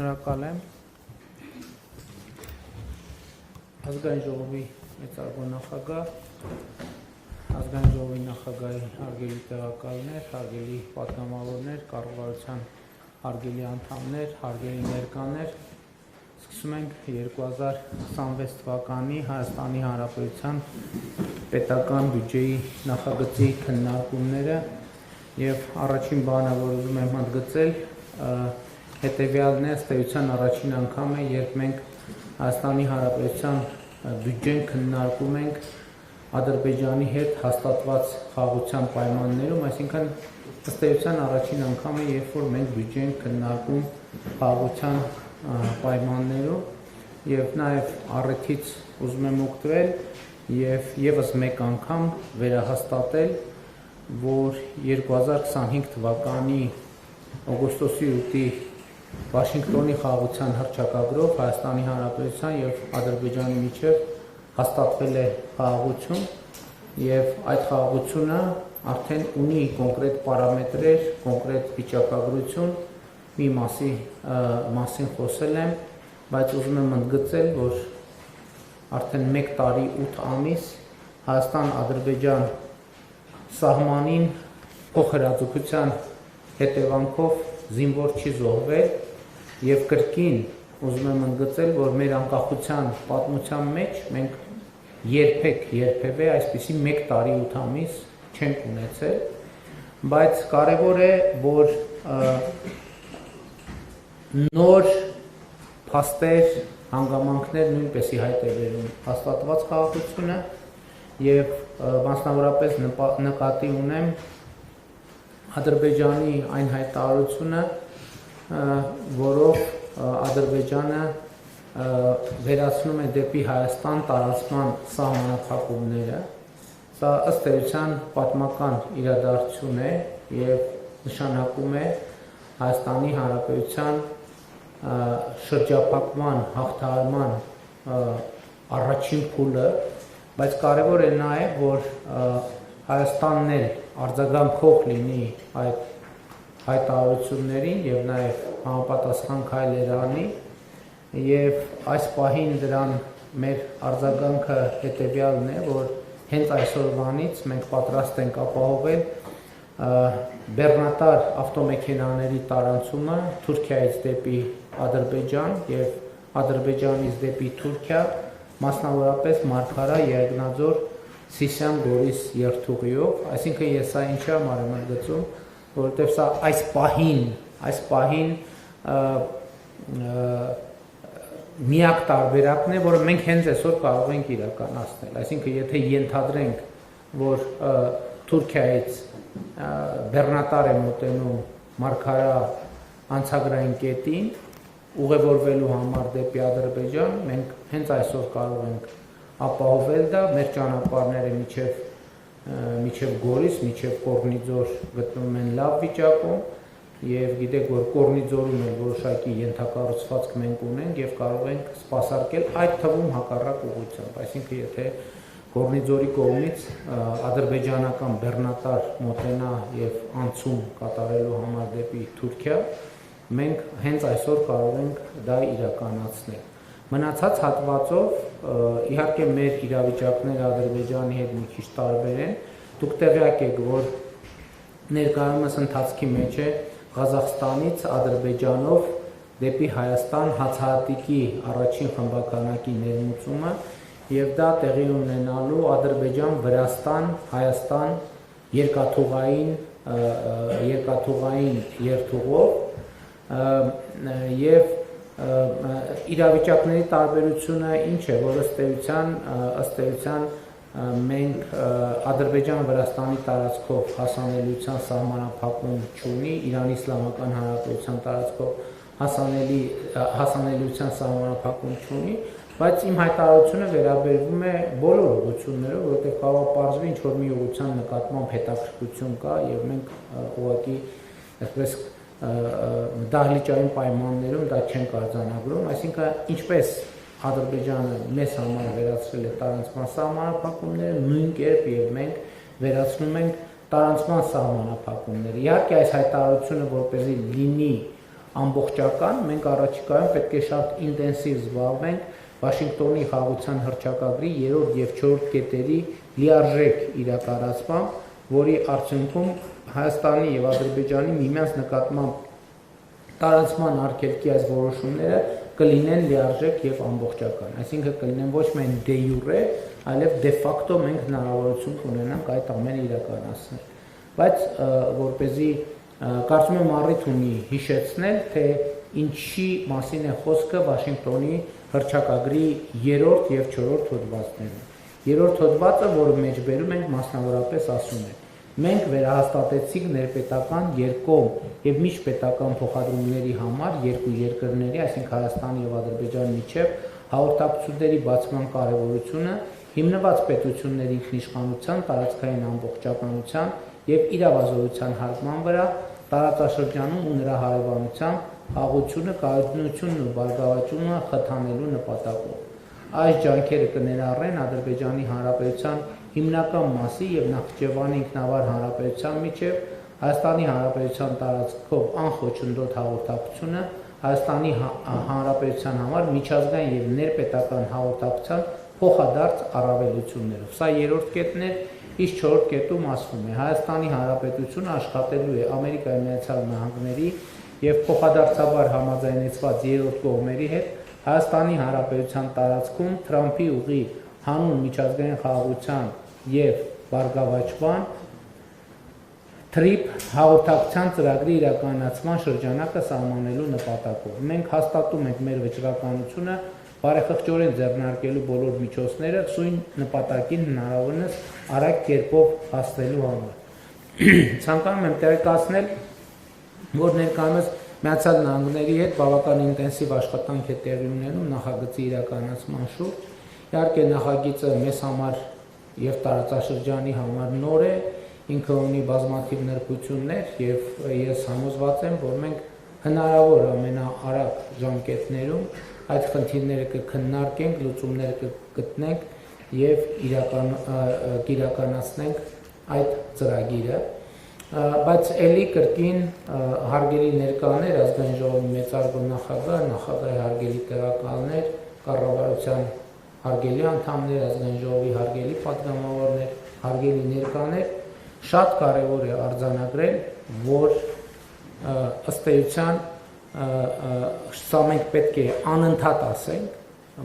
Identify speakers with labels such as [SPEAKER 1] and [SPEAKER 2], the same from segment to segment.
[SPEAKER 1] Շնորհակալ եմ ազգային ժողովի մեծարգո նախագահ, ազգային ժողովի նախագահի հարգելի տեղակալներ, հարգելի պատգամավորներ, կառավարության հարգելի անդամներ, հարգելի ներկաներ, սկսում ենք 2026 թվականի Հայաստանի Հանրապետության պետական բյուջեի նախագծի քննարկումները եւ առաջին բանը, որ ուզում եմ ընդգծել, հետևյալն է, ըստ էության առաջին անգամ է, երբ մենք Հայաստանի Հանրապետության բյուջեն քննարկում ենք Ադրբեջանի հետ հաստատված խաղաղության պայմաններում, այսինքն ըստ էության առաջին անգամ է, երբ որ մենք բյուջեն քննարկում խաղաղության պայմաններում եւ նաեւ առիթից ուզում եմ օգտվել եւ եւս մեկ անգամ վերահաստատել, որ 2025 թվականի օգոստոսի 8-ի Վաշինգտոնի խաղաղության հռչակագրով Հայաստանի Հանրապետության եւ Ադրբեջանի միջեւ հաստատվել է խաղաղություն եւ այդ խաղաղությունը արդեն ունի կոնկրետ պարամետրեր, կոնկրետ վիճակագրություն, մի մասին խոսել եմ, բայց ուզում եմ ընդգծել, որ արդեն 1 տարի 8 ամիս Հայաստան-Ադրբեջան սահմանին փոխհրաձգության հետևանքով զինվոր չի զոհվել եւ կրկին ուզում եմ ընդգծել, որ մեր անկախության պատմության մեջ մենք երբևէ այսպիսի 1 տարի 8 ամիս չենք ունեցել, բայց կարևոր է, որ նոր փաստեր, հանգամանքներ նույնպեսի հայտ է բերում հաստատված խաղաղությունը եւ մասնավորապես նկատի ունեմ Ադրբեջանի այն հայտարարությունը, որով Ադրբեջանը վերացնում է դեպի Հայաստան տարածման սահմանափակումները, սա ըստ էության պատմական իրադարձություն է եւ նշանակում է Հայաստանի Հանրապետության շրջափակման, հաղթահարման առաջին փուլը, բայց կարևոր է նաեւ, որ Հայաստանն էլ արձագանքող լինի այդ հայտարարություններին եւ նաեւ համապատասխան քայլեր անի եւ այս պահին դրան մեր արձագանքը հետեւյալն է, որ հենց այսօրվանից մենք պատրաստ ենք ապահովել բեռնատար ավտոմեքենաների տարանցումը Թուրքիայից դեպի Ադրբեջան եւ Ադրբեջանից դեպի Թուրքիա, մասնավորապես Մարգարա Երգնաձոր Սիսիան Գորիս երթուղիով, այսինքն ես սա ինչի համար եմ ընդգծում, որովհետև սա այս պահին միակ տարբերակն է, որը մենք հենց այսօր կարող ենք իրականացնել, այսինքն եթե ենթադրենք, որ Թուրքիայից բեռնատար է մոտենում Մարգարա անցագրային կետին, ուղևորվելու համար դեպի Ադրբեջան, մենք հենց այսօր կարող ենք ապահովել դա, մեր ճանապարհները միջև Գորիս, միջև Կորնիձոր գտնվում են լավ վիճակում եւ գիտեք, որ Կորնիձորում էլ որոշակի ենթակառուցվածք մենք ունենք եւ կարող ենք սպասարկել այդ թվում հակառակ ուղղությամբ, այսինքն եթե Կորնիձորի կողմից ադրբեջանական բեռնատար մոտենա եւ անցում կատարելու համար դեպի Թուրքիա, մենք հենց այսօր կարող ենք դա իրականացնել։ Մնացած հատվածով իհարկե մեր իրավիճակները Ադրբեջանի հետ մի քիչ տարբեր են, դուք տեղյակ եք, որ ներկայումս ընթացքի մեջ է Ղազախստանից Ադրբեջանով դեպի Հայաստան հացահատիկի առաջին խմբականակի ներմուծումը եւ դա տեղի ունենալու Ադրբեջան-Վրաստան, Հայաստան երկաթուղային երթուղով եւ իրավիճակների տարբերությունը ինչ է, որ ըստ էության մենք Ադրբեջան-Վրաստանի տարածքով հասանելիության սահմանափակում չունի, Իրանի Իսլամական Հանրապետության տարածքով հասանելիության սահմանափակում չունի, բայց իմ հայտարարությունը վերաբերվում է բոլոր ուղղություններով, որովհետև կարող է պարզվի ինչ-որ մի ուղղության նկատմամբ հետաքրքրություն կա եւ մենք ուղղակի այսպես դահլիճային պայմաններում դա չենք արձանագրում, այսինքն ինչպես Ադրբեջանը մեզ համար վերացրել է տարանցման սահմանափակումները, նույն կերպ եւ մենք վերացնում ենք տարանցման սահմանափակումները։ Իհարկե այս հայտարարությունը որպեսզի լինի ամբողջական, մենք առաջիկայում պետք է շատ ինտենսիվ զբաղվենք Վաշինգտոնի խաղաղության հռչակագրի 3-րդ եւ 4-րդ կետերի լիարժեք իրականացմամբ, որի արդյունքում Հայաստանի եւ Ադրբեջանի միմյանց նկատմամբ տարածման արգելքի այս որոշումները կլինեն լիարժեք եւ ամբողջական, այսինքն կլինեն ոչ միայն դե յուրե, այլև դե ֆակտո մենք հնարավորություն կունենանք այդ ամենը իրականացնել։ Բայց որպեսզի կարծում եմ առիթ ունի հիշեցնել, թե ինչի մասին է խոսքը Վաշինգտոնի հռչակագրի 3-րդ եւ 4-րդ հոդվածներում։ 3-րդ հոդվածը, որը մեջբերում ենք, մասնավորապես ասում է. մենք վերահաստատեցինք ներպետական երկկողմ եւ միջպետական փոխադրումների համար երկու երկրների, այսինքն Հայաստանի եւ Ադրբեջանի միջև հաղորդակցությունների բացման կարեւորությունը հիմնված պետությունների ինքնիշխանության, տարածքային ամբողջականության եւ իրավազորության հարգման վրա տարածաշրջանում ու նրա հարևանության հաղորդությունը, կայունությունն ու բարգավաճումը խթանելու նպատակով։ Այս ջանքերը կներառեն Ադրբեջանի Հանրապետության հիմնական մասի եւ Նախճեվանի ինքնավար հանրապետության միջև Հայաստանի Հանրապետության տարածքով անխոչնդոտ հաղորդակցությունը, Հայաստանի Հանրապետության համար միջազգային եւ ներպետական հաղորդակցության փոխադարձ առավելություններով։ Սա 3-րդ կետն է, իսկ 4-րդ կետում ասվում է. Հայաստանի Հանրապետությունը աշխատելու է Ամերիկայի Միացյալ Նահանգների եւ փոխադարձաբար համաձայնեցված երրորդ կողմերի հետ Հայաստանի Հանրապետության տարածքում Թրամփի ուղի հանուն միջազգային խաղաղության եւ բարգավաճման TRIP հաղորդակցության ծրագրի իրականացման շրջանակը սահմանելու նպատակով։ Մենք հաստատում ենք մեր վճռականությունը բարեխղճորեն ձեռնարկելու բոլոր միջոցները սույն նպատակին հնարավորինս արագ կերպով հասնելու համար։ Ցանկանում եմ տեղեկացնել, որ ներկայումս Միացյալ Նահանգների հետ բավական ինտենսիվ աշխատանք է տեղի ունենում նախագծի իրականացման շուրջ։ Իհարկե նախագիծը մեզ համար եւ տարածաշրջանի համար նոր է, ինքը ունի բազմաթիվ նրբություններ եւ ես համոզված եմ, որ մենք հնարավոր ամենաարագ ժամկետներում այդ խնդիրները կքննարկենք, լուծումներ կգտնենք եւ իրականացնենք այդ ծրագիրը։ Բայց ելի կրկին հարգելի ներկաներ, ազգային ժողովի մեծարգո նախագահ, նախագահի հարգելի տեղակալներ, կառավարության հարգելի անդամներ, ազգային ժողովի հարգելի պատգամավորներ, հարգելի ներկաներ, շատ կարևոր է արձանագրել, որ ըստ էության սա մենք պետք է անընդհատ ասենք,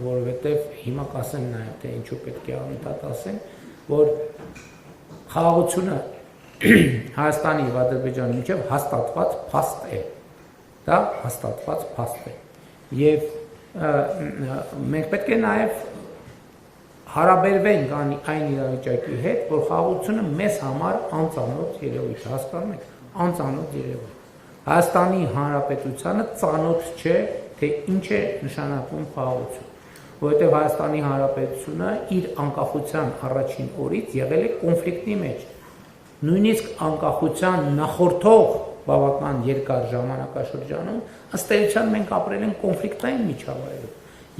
[SPEAKER 1] որովհետև հիմա կասեմ նաև, թե ինչու պետք է անընդհատ ասենք, որ խաղաղությունը Հայաստանի եւ Ադրբեջանի միջև հաստատված փաստ է։ Դա հաստատված փաստ է։ Եվ մենք պետք է նաեւ հարաբերվենք այն իրավիճակի հետ, որ խաղաղությունը մեզ համար անծանոթ երևույթ է, հասկանում եք, անծանոթ երևույթ։ Հայաստանի Հանրապետությանը ծանոթ չէ, թե ինչ է նշանակում խաղաղություն, որովհետեւ Հայաստանի Հանրապետությունը իր անկախության առաջին օրից եղել է կոնֆլիկտի մեջ։ Նույնիսկ անկախության նախորդող բավական երկար ժամանակաշրջանում ըստ էության մենք ապրել ենք կոնֆլիկտային միջավայրում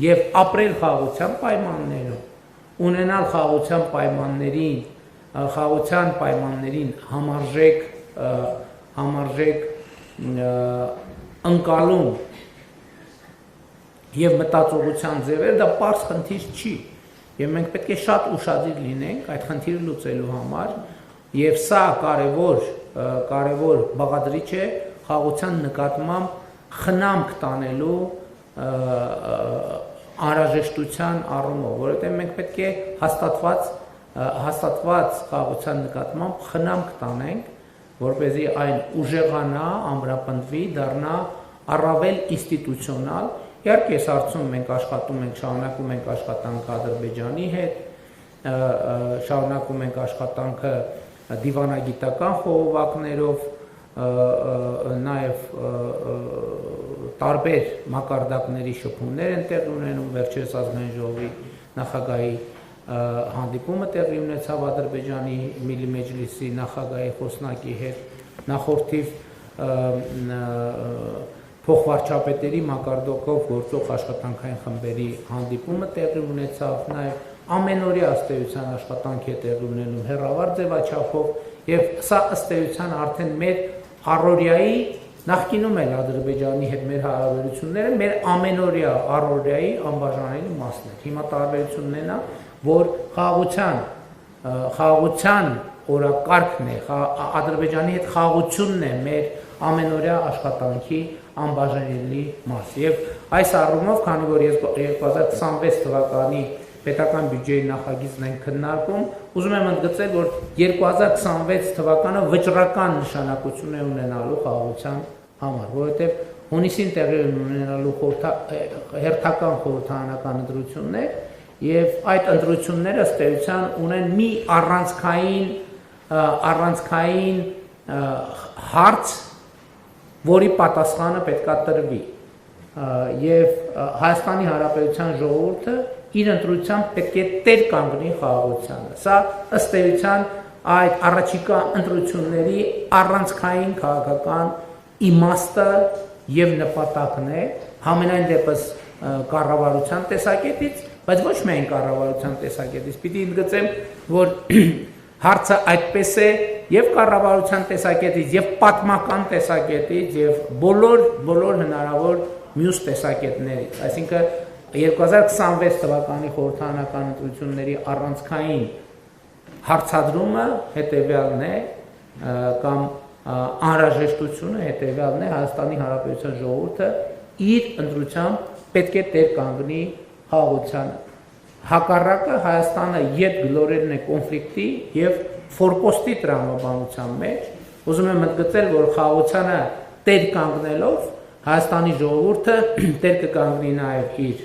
[SPEAKER 1] եւ ապրել խաղաղության պայմաններում, ունենալ խաղաղության պայմաններին համարժեք ընկալում եւ մտածողության ձևեր դա պարզ խնդիր չի եւ մենք պետք է շատ ուշադիր լինենք այդ խնդիրը լուծելու համար եւ սա կարևոր բաղադրիչ է խաղաղության նկատմամբ խնամք տանելու անհրաժեշտության առումով, որովհետեւ մենք պետք է հաստատված խաղաղության նկատմամբ խնամք տանենք, որպեսզի այն ուժեղանա, ամրապնդվի, դառնա առավել ինստիտուցիոնալ։ Իհարկե, այս հարցում մենք աշխատում ենք, շարունակում ենք աշխատանքը Ադրբեջանի հետ, շարունակում ենք աշխատանքը դիվանագիտական խողովակներով, նաև տարբեր մակարդակների շփումներ են տեղի ունենում, վերջերս ազգային ժողովի նախագահի հանդիպումը տեղի ունեցավ Ադրբեջանի Միլի Մեջլիսի նախագահի խոսնակի հետ, նախորդիվ փոխվարչապետերի մակարդակով գործող աշխատանքային խմբերի հանդիպումը տեղի ունեցավ, նաև ամենօրյա ըստ էության աշխատանք է տեղի ունենում հեռավար ձևաչափով եւ սա ըստ էության արդեն մեր առօրյայի նախկինում էլ Ադրբեջանի հետ մեր հարաբերությունները մեր ամենօրյա առօրյայի անբաժանելի մասն էր։ Հիմա տարբերությունն է, որ խաղաղության օրակարգն է, Ադրբեջանի հետ խաղաղությունն է մեր ամենօրյա աշխատանքի անբաժանելի մաս։ Եվ այս առումով, քանի որ 2026 թվականի պետական բյուջեի նախագիծն են քննարկում, ուզում եմ ընդգծել, որ 2026 թվականը վճռական նշանակություն է ունենալու խաղաղության համար, որովհետև հունիսին տեղի ունենալու հերթական խորհրդարանական ընտրություններ եւ այդ ընտրությունները ըստ էության ունեն մի առանցքային հարց, որի պատասխանը պետքա տրվի եւ Հայաստանի Հանրապետության ժողովուրդը իր ընտրությամբ պետք է տեր կանգնի խաղաղությանը։ Սա ըստ էության այդ առաջիկա ընտրությունների առանցքային քաղաքական իմաստը եւ նպատակն է, համենայն դեպս կառավարության տեսակետից, բայց ոչ միայն կառավարության տեսակետից։ Պիտի ընդգծեմ, որ հարցը այդպես է եւ կառավարության տեսակետից եւ պատմական տեսակետից եւ բոլոր հնարավոր մյուս տեսակետներից, այսինքն 2026 թվականի խորհրդարանական ընտրությունների առանցքային հարցադրումը հետեւյալն է կամ անհրաժեշտությունը հետեւյալն է Հայաստանի Հանրապետության ժողովուրդը իր ընտրությամբ պետք է տեր կանգնի խաղաղությանը։ Հակառակը Հայաստանը յետ գլորելն է կոնֆլիկտի եւ ֆորպոստի տրամաբանության մեջ։ Ուզում եմ ընդգծել, որ խաղաղությանը տեր կանգնելով Հայաստանի ժողովուրդը տեր կկանգնի նաեւ իր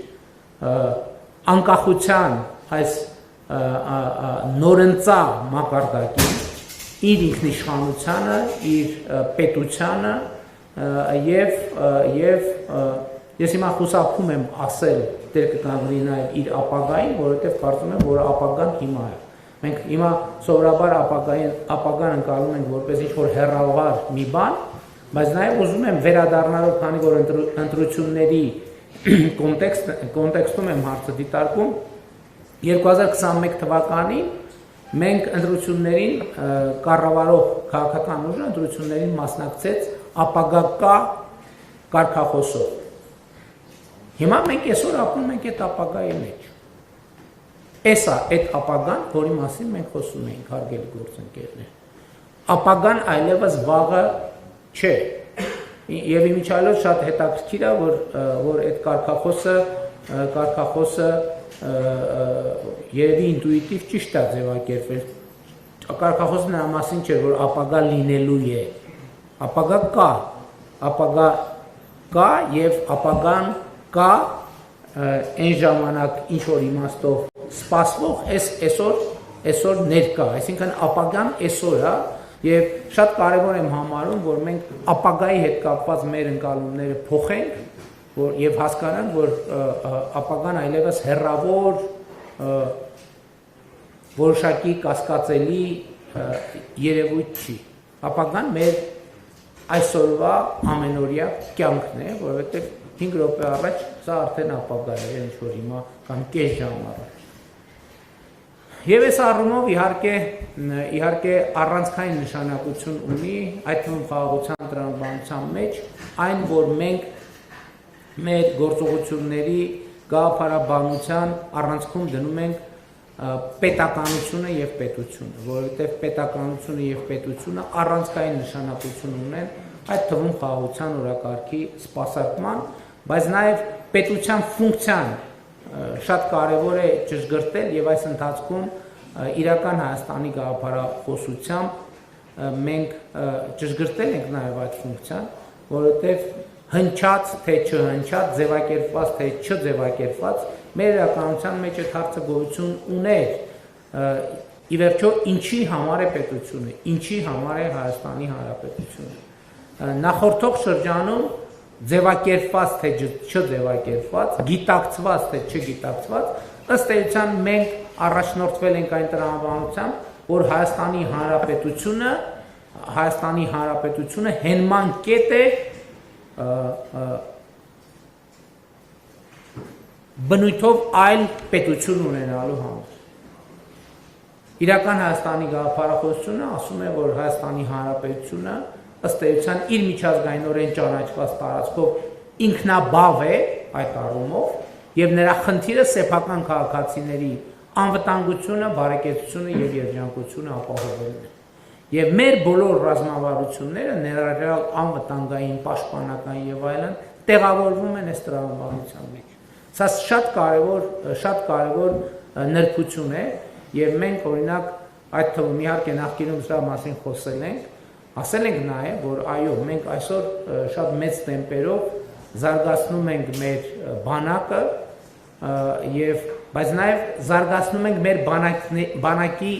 [SPEAKER 1] անկախության այս նորընծա մակարդակին, իր ինքնիշխանությանը, իր պետությանը եւ ես հիմա խուսափում եմ ասել տեր կկանգնի նաեւ իր ապագային, որովհետեւ կարծում եմ, որ ապագան հիմա է։ Մենք հիմա սովորաբար ապագան ընկալում ենք որպես ինչ-որ հեռավար մի բան, բայց նաեւ ուզում եմ վերադառնալով, քանի որ ընտրությունների կոնտեքստում եմ հարցը դիտարկում, 2021 թվականին մենք ընտրություններին կառավարող քաղաքական ուժը ընտրություններին մասնակցեց ապագա կարգախոսով։ Հիմա մենք այսօր ապրում ենք այդ ապագայի մեջ։ Էսա այդ ապագան, որի մասին մենք խոսում ենք, հարգելի գործընկերներ։ Ապագան այլևս վաղը չէ։ Եվ իմիջիայլոց շատ հետաքրքիր է, որ այդ կարգախոսը երևի ինտուիտիվ ճիշտ է ձևակերպվել։ Կարգախոսը նրա մասին չէ, որ ապագա լինելու է։ Ապագա կա եւ ապագան կա այն ժամանակ ինչ որ իմաստով սպասվող այսօր ներկա, այսինքն ապագան այսօր է եւ շատ կարեւոր եմ համարում, որ մենք ապագայի հետ կապված մեր ընկալումները փոխենք, որ եւ հասկանանք, որ ապագան այլևս հեռավոր որոշակի կասկածելի երևույթ չի։ Ապագան մեր այսօրվա ամենօրյա կյանքն է, որովհետեւ 5 րոպե առաջ սա արդեն ապագա է, ինչ որ հիմա կամ կես ժամ առաջ։ Եվ այս առումով իհարկե առանցքային նշանակություն ունի այդ թվում խաղաղության տրամաբանության մեջ այն, որ մենք մեր գործողությունների գաղափարաբանության առանցքում դնում ենք պետականությունը եւ պետությունը, որովհետեւ պետականությունը եւ պետությունը առանցքային նշանակություն ունեն այդ թվում խաղաղության օրակարգի սպասարկման, բայց նաեւ պետության ֆունկցիան շատ կարևոր է ճշգրտել եւ այս ընթացքում իրական Հայաստանի գաղափարախոսությամբ մենք ճշգրտել ենք նաեւ այդ ֆունկցիան, որովհետեւ հնչած թե չհնչած, ձևակերպված թե չձևակերպված մեր իրականության մեջ այդ հարցը գոյություն ուներ։ Ի վերջո ինչի համար է պետությունը, ինչի համար է Հայաստանի Հանրապետությունը։ Նախորդող շրջանում ձևակերպված թե չձևակերպված, գիտակցված թե չգիտակցված, ըստ էության մենք առաջնորդվել ենք այն տրամաբանությամբ, որ Հայաստանի Հանրապետությունը հենման կետ է բնույթով այլ պետություն ունենալու համար։ Իրական Հայաստանի գաղափարախոսությունը ասում է, որ Հայաստանի Հանրապետությունը ըստ էության իր միջազգայինորեն ճանաչված տարածքով ինքնաբավ է այդ առումով եւ նրա խնդիրը սեփական քաղաքացիների անվտանգությունը, բարեկեցությունը եւ երջանկությունը ապահովելն է։ Եվ մեր բոլոր ռազմավարությունները ներառյալ անվտանգային, պաշտպանական եւ այլն տեղավորվում են այս տրամաբանության մեջ։ Սա շատ կարևոր նրբություն է եւ մենք օրինակ այդ թվում իհարկե նախկինում դրա մասին խոսել ենք, ասել ենք նաեւ, որ այո, մենք այսօր շատ մեծ տեմպերով զարգացնում ենք մեր բանակը եւ բայց նաեւ զարգացնում ենք մեր բանակի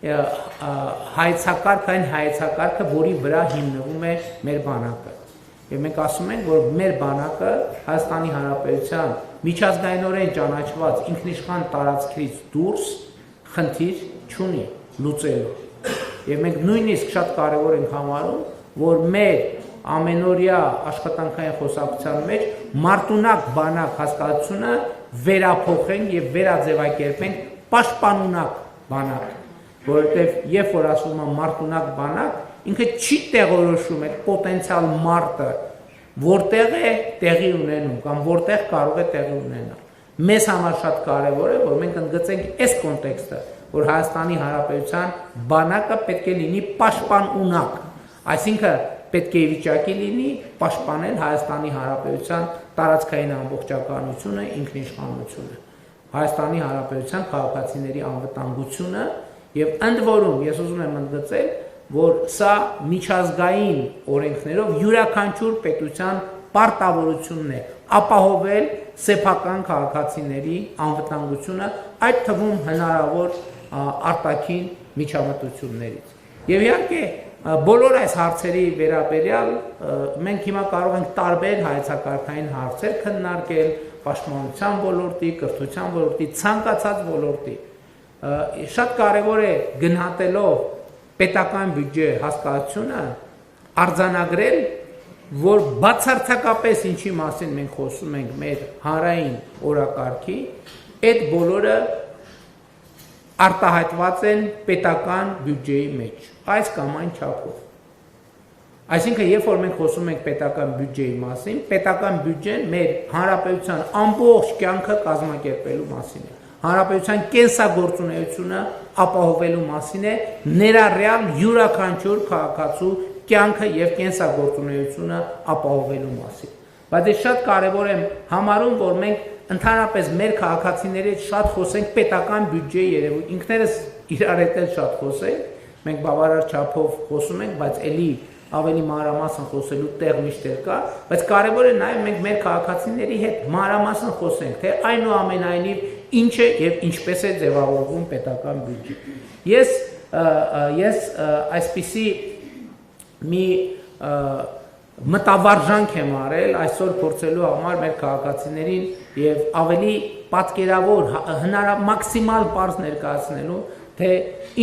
[SPEAKER 1] հայեցակարգը, այն հայեցակարգը, որի վրա հիմնվում է մեր բանակը։ Եվ մենք ասում ենք, որ մեր բանակը Հայաստանի Հանրապետության միջազգայինորեն ճանաչված ինքնիշխան տարածքից դուրս խնդիր չունի լուծելու։ Եվ մենք նույնիսկ շատ կարևոր ենք համարում, որ մեր ամենօրյա աշխատանքային խոսակցության մեջ մարտունակ բանակ հասկացությունը վերափոխենք եւ վերաձևակերպենք պաշտպանունակ բանակ, որովհետեւ երբ որ ասում եմ մարտունակ բանակ, ինքը չի տեղորոշում այդ պոտենցիալ մարտը, որտեղ է տեղի ունենում կամ որտեղ կարող է տեղի ունենալ։ Մեզ համար շատ կարևոր է, որ մենք ընդգծենք այս կոնտեքստը, որ Հայաստանի Հանրապետության բանակը պետք է լինի պաշտպանունակ, այսինքն պետք է վիճակի լինի պաշտպանել Հայաստանի Հանրապետության տարածքային ամբողջականությունը, ինքնիշխանությունը, Հայաստանի Հանրապետության քաղաքացիների անվտանգությունը եւ ընդ որում ես ուզում եմ ընդգծել, որ սա միջազգային օրենքներով յուրաքանչյուր պետության պարտավորությունն է ապահովել սեփական քաղաքացիների անվտանգությունը, այդ թվում հնարավոր արտաքին միջամտություններից։ Եվ իհարկե բոլոր այս հարցերի վերաբերյալ մենք հիմա կարող ենք տարբեր հայեցակարգային հարցեր քննարկել պաշտպանության ոլորտի, կրթության ոլորտի, ցանկացած ոլորտի։ Շատ կարևոր է գնահատելով պետական բյուջե հասկացությունը արձանագրել, որ բացարձակապես ինչի մասին մենք խոսում ենք մեր հանրային օրակարգի, այդ բոլորը արտահայտված են պետական բյուջեի մեջ, այս կամ այն չափով։ Այսինքն, երբ որ մենք խոսում ենք պետական բյուջեի մասին, պետական բյուջեն մեր հանրապետության ամբողջ կյանքը կազմակերպելու մասին է։ Հանրապետության կենսագործունեությունը ապահովելու մասին է, ներառյալ յուրաքանչյուր քաղաքացու կյանքը եւ կենսագործունեությունը ապահովելու մասին։ Բայց ես շատ կարեւոր եմ համարում, որ մենք ընդհանրապես մեր քաղաքացիների հետ շատ խոսենք պետական բյուջեի երևույթ, ինքներս իրար հետ էլ շատ խոսենք, մենք բավարար չափով խոսում ենք, բայց ելի ավելի մանրամասն խոսելու տեղ միշտ կա, բայց կարևոր է նաեւ մենք մեր քաղաքացիների հետ մանրամասն խոսենք, թե այնուամենայնիվ ինչ է եւ ինչպես է ձևավորվում պետական բյուջե։ Ես այսպիսի մի մտավարժանք եմ արել այսօր փորձելու համար մեր քաղաքացիներին եւ ավելի պատկերավոր մաքսիմալ բարձ ներկայացնելու, թե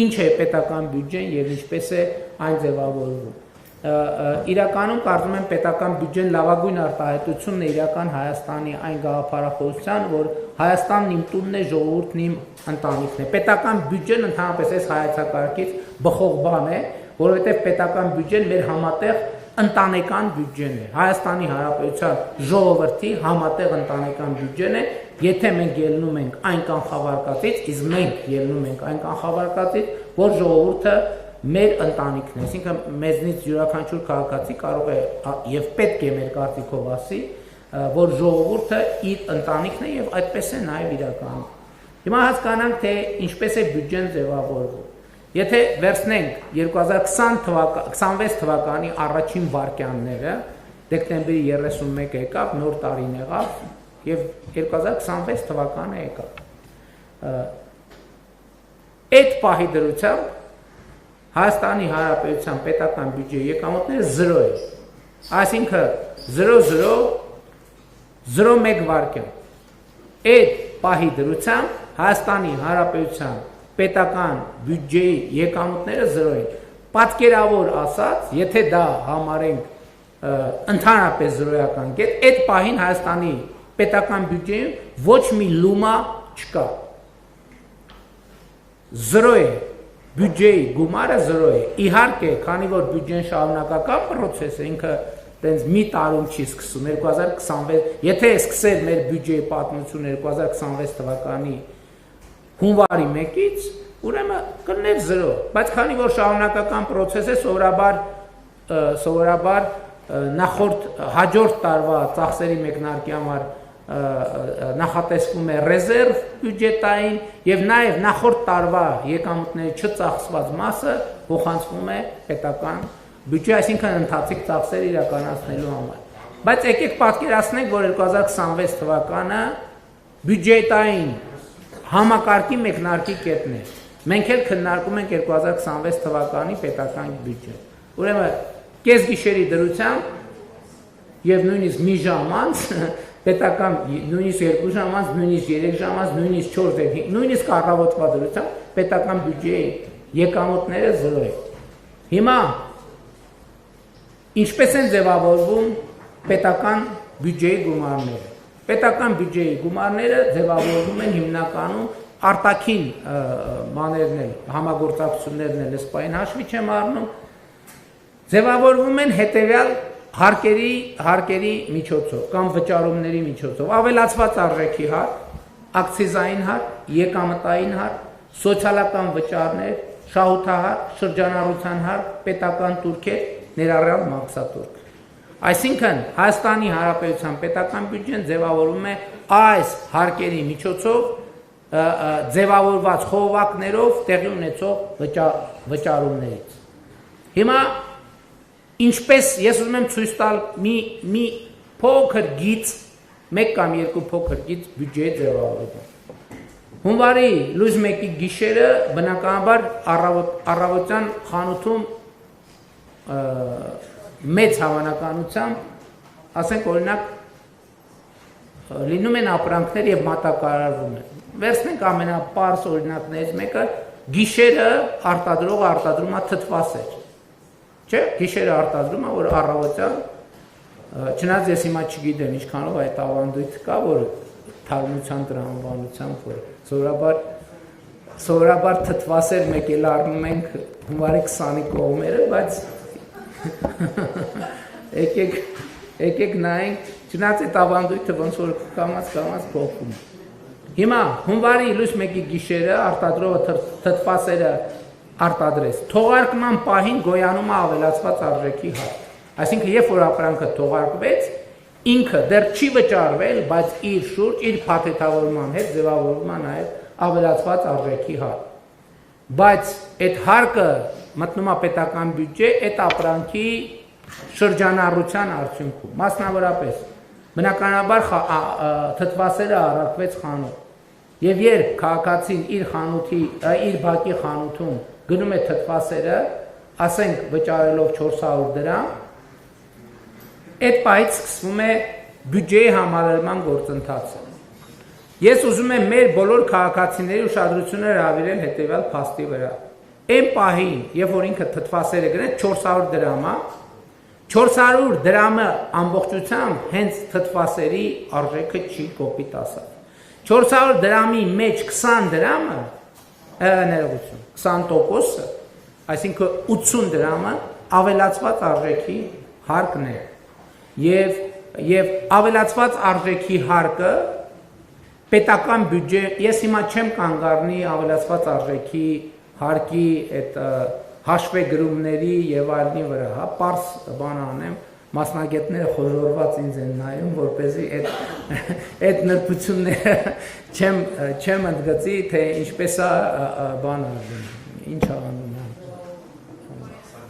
[SPEAKER 1] ինչ է պետական բյուջեն եւ ինչպես է այն ձևավորվում։ Իրականում կարծում եմ պետական բյուջեն լավագույն արտահայտությունն է իրական Հայաստանի այն գաղափարախոսության, որ Հայաստանն իմ տունն է, ժողովուրդն իմ ընտանիքն է։ Պետական բյուջեն ընդհանրապես այս հայեցակարգից բխող բան է, որովհետև պետական բյուջեն մեր համատեղ ընտանեկան բյուջեն է։ Հայաստանի Հանրապետության ժողովրդի համատեղ ընտանեկան բյուջեն է, եթե մենք ելնում ենք այն կանխավարկածից, իսկ մենք ելնում ենք այն կանխավարկածից, որ ժողովուրդը մեր ընտանիքն է, այսինքն մեզնից յուրաքանչյուր քաղաքացի կարող է եւ պետք է մեր կարծիքով ասի, որ ժողովուրդը իր ընտանիքն է եւ այդպես է նաեւ իրականում։ Հիմա հասկանանք, թե ինչպես է բյուջեն ձևավորվում։ Եթե վերցնենք 2026 թվականի առաջին վարքյանները, դեկտեմբերի 31 եկավ, նոր տարին եղավ եւ 2026 թվականը եկավ։ Այդ պահի դրությամբ Հայաստանի Հանրապետության պետական բյուջեի եկամուտները 0 է։ Այսինքն 0.01 վարքյան։ Այդ պահի դրությամբ Հայաստանի Հանրապետության պետական բյուջեի եկամուտները 0 են։ Պատկերավոր ասած, եթե դա համարենք ընդհանրապես 0-ական կետ, այդ պահին Հայաստանի պետական բյուջեում ոչ մի լումա չկա։ 0 է։ բյուջեի գումարը 0 է։ Իհարկե, քանի որ բյուջեն շարունակական process է, ինքը տենց մի տարում չի սկսում 2026, եթե սկսեր մեր բյուջեի պատմությունը 2026 թվականի հունվարի 1-ից, ուրեմն կլներ 0, բայց քանի որ շարունակական process է, սովորաբար նախորդ հաջորդ տարվա ծախսերի մեկնարկի համար նախատեսվում է ռեզերվ բյուջետային եւ նաեւ նախորդ տարվա եկամուտների չծախսված մասը փոխանցվում է պետական բյուջե, այսինքն ընթացիկ ծախսեր իրականացնելու համար։ Բայց եկեք պատկերացնենք, որ 2026 թվականը բյուջետային համակարգի մեկնարկի կետն է։ Մենք էլ քննարկում ենք 2026 թվականի պետական բյուջե։ Ուրեմն կես գիշերի դրությամբ եւ նույնիսկ մի ժամ անց պետական նույնիսկ 2 ժամ անց, նույնիսկ 3 ժամ անց, նույնիսկ 4 դեպի, նույնիսկ առավոտվա դրությամբ պետական բյուջեի եկամուտները 0 է։ Հիմա ինչպես են ձևավորվում պետական բյուջեի գումարները։ Պետական բյուջեի գումարները ձևավորվում են հիմնականում արտաքին մաներն են, համագործակցություններն են, սպային հաշվի չեմ առնում, ձևավորվում են հետևյալ հարկերի միջոցով կամ վճարումների միջոցով, ավելացված արժեքի հարկ, ակցիզային հարկ, եկամտային հարկ, սոցիալական վճարներ, շահութահարկ, շրջանառության հարկ, պետական տուրքեր, ներառյալ մաքսատուրք։ Այսինքն Հայաստանի Հանրապետության պետական բյուջեն ձևավորվում է այս հարկերի միջոցով ձևավորված խողովակներով տեղի ունեցող վճարումներից։ Հիմա ինչպես ես ուզում եմ ցույց տալ մի փոքր գիծ, մեկ կամ երկու փոքր գիծ բյուջեի ձևավորումը։ Հունվարի լույս 1-ի գիշերը բնականաբար առավոտյան խանութում մեծ հավանականությամբ, ասենք օրինակ, լինում են ապրանքներ եւ մատակարարվում են։ Վերցնենք ամենապարզ օրինակներից մեկը, գիշերը արտադրողը արտադրում է թթվասեր։ Չէ, գիշերը արտադրում է, որ առավոտյան, չնայած ես հիմա չգիտեմ ինչքանով այդ ավանդույթը կա, որ թարմության տրամաբանությամբ, որ սովորաբար թթվասեր մեկ էլ առնում ենք հունվարի 20-ի կողմերը, բայց եկեք նայենք, չնայած այդ ավանդույթը ոնց որ կամաց փոխվում։ Հիմա հունվարի լույս 1-ի գիշերը արտադրողը թթվասերը արտադրեց, թողարկման պահին գոյանում է ավելացված արժեքի հարկ։ Այսինքն, երբ որ ապրանքը թողարկվեց, ինքը դեռ չի վճարվել, բայց իր շուրջ, իր փաթեթավորման հետ ձևավորվում է նաև ավելացված արժեքի հարկ։ Բայց այդ հարկը մտնում է պետական բյուջե այդ ապրանքի շրջանառության արդյունքում։ Մասնավորապես, բնականաբար թթվասերը առաքվեց խանութ։ Եվ երբ քաղաքացին իր բակի խանութում գնում է թթվասերը, ասենք վճարելով 400 դրամ, այդ պահից սկսվում է բյուջեի համալրման գործընթացը։ Ես ուզում եմ մեր բոլոր քաղաքացիների ուշադրությունը հրավիրել հետևյալ փաստի վրա։ Այն պահին, երբ որ ինքը թթվասերը գնեց 400 դրամա, 400 դրամը ամբողջությամբ հենց թթվասերի արժեքը չի կոպիտ ասած։ 400 դրամի մեջ 20 դրամը, 20%-ը, այսինքն 80 դրամը ավելացված արժեքի հարկն է։ Եվ ավելացված արժեքի հարկը պետական բյուջե, ես հիմա չեմ կանգ առնի ավելացված արժեքի հարկի այդ հաշվեգրումների եւ այլնի վրա, պարզ բան անեմ, մասնագետները խոժորված ինձ են նայում, որպեսզի այդ նրբությունները չեմ ընդգծի, թե ինչպես է բան արվում, ինչ անում է։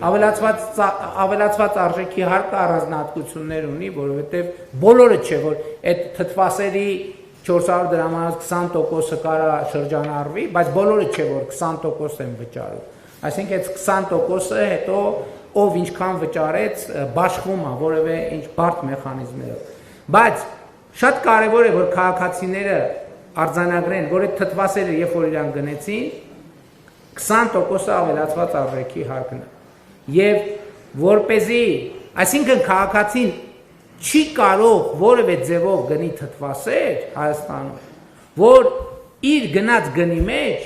[SPEAKER 1] Ավելացված արժեքի հարկը առանձնահատկություններ ունի, որովհետև բոլորը չէ, որ այդ թթվասերի 400 դրամանոց 20%-ը կարա շրջանառվի, բայց բոլորը չէ, որ 20% են վճարում։ Այսինքն այդ 20%-ը հետո ով ինչքան վճարեց, բաշխվում է որևէ ինչ բարդ մեխանիզմներով։ Բայց շատ կարևոր է, որ քաղաքացիները արձանագրեն, որ այդ թթվասերը երբ որ իրան գնեցին, 20%-ը ավելացված արժեքի հարկն է։ Եվ որպեսզի, այսինքն քաղաքացին չի կարող որևէ ձևով գնի թթվասեր Հայաստանում, որ իր գնած գնի մեջ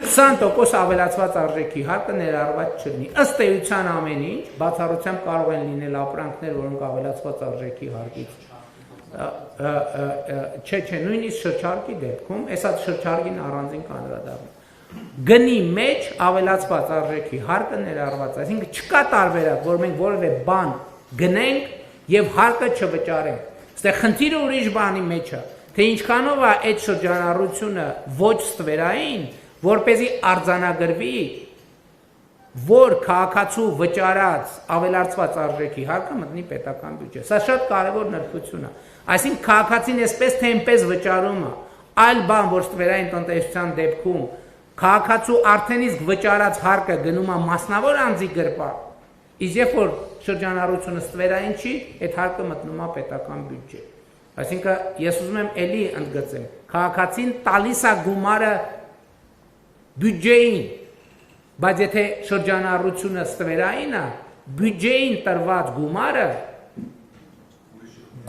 [SPEAKER 1] 20% ավելացված արժեքի հարկը ներառված չլինի։ Ըստ էության ամեն ինչ, բացառությամբ կարող են լինել ապրանքներ, որոնք ավելացված արժեքի հարկից չէ, նույնիսկ շրջարկի դեպքում, այսա շրջարկին առանձին կանրադառնում։ Գնի մեջ ավելացված արժեքի հարկը ներառված, այսինքն չկա տարբերակ, որ մենք որևէ բան գնենք եւ հարկը չվճարենք։ Այստեղ խնդիրը ուրիշ բանի մեջ է, թե ինչքանով է այդ շրջանառությունը ոչ ստվերային, որպեսզի արձանագրվի, որ քաղաքացու վճարած ավելացված արժեքի հարկը մտնի պետական բյուջե։ Սա շատ կարևոր նրբություն է։ Այսինքն քաղաքացին այսպես թե այնպես վճարում է, այլ բան, որ ստվերային տնտեսության դեպքում քաղաքացու արդեն իսկ վճարած հարկը գնում է մասնավոր անձի գրպան, իսկ երբ որ շրջանառությունը ստվերային չի, այդ հարկը մտնում է պետական բյուջե։ Այսինքն ես ուզում եմ էլի ընդգծեմ, քաղաքացին տալիս է գումարը բյուջեին, բայց եթե շրջանառությունը ստվերային է, բյուջեին տրված գումարը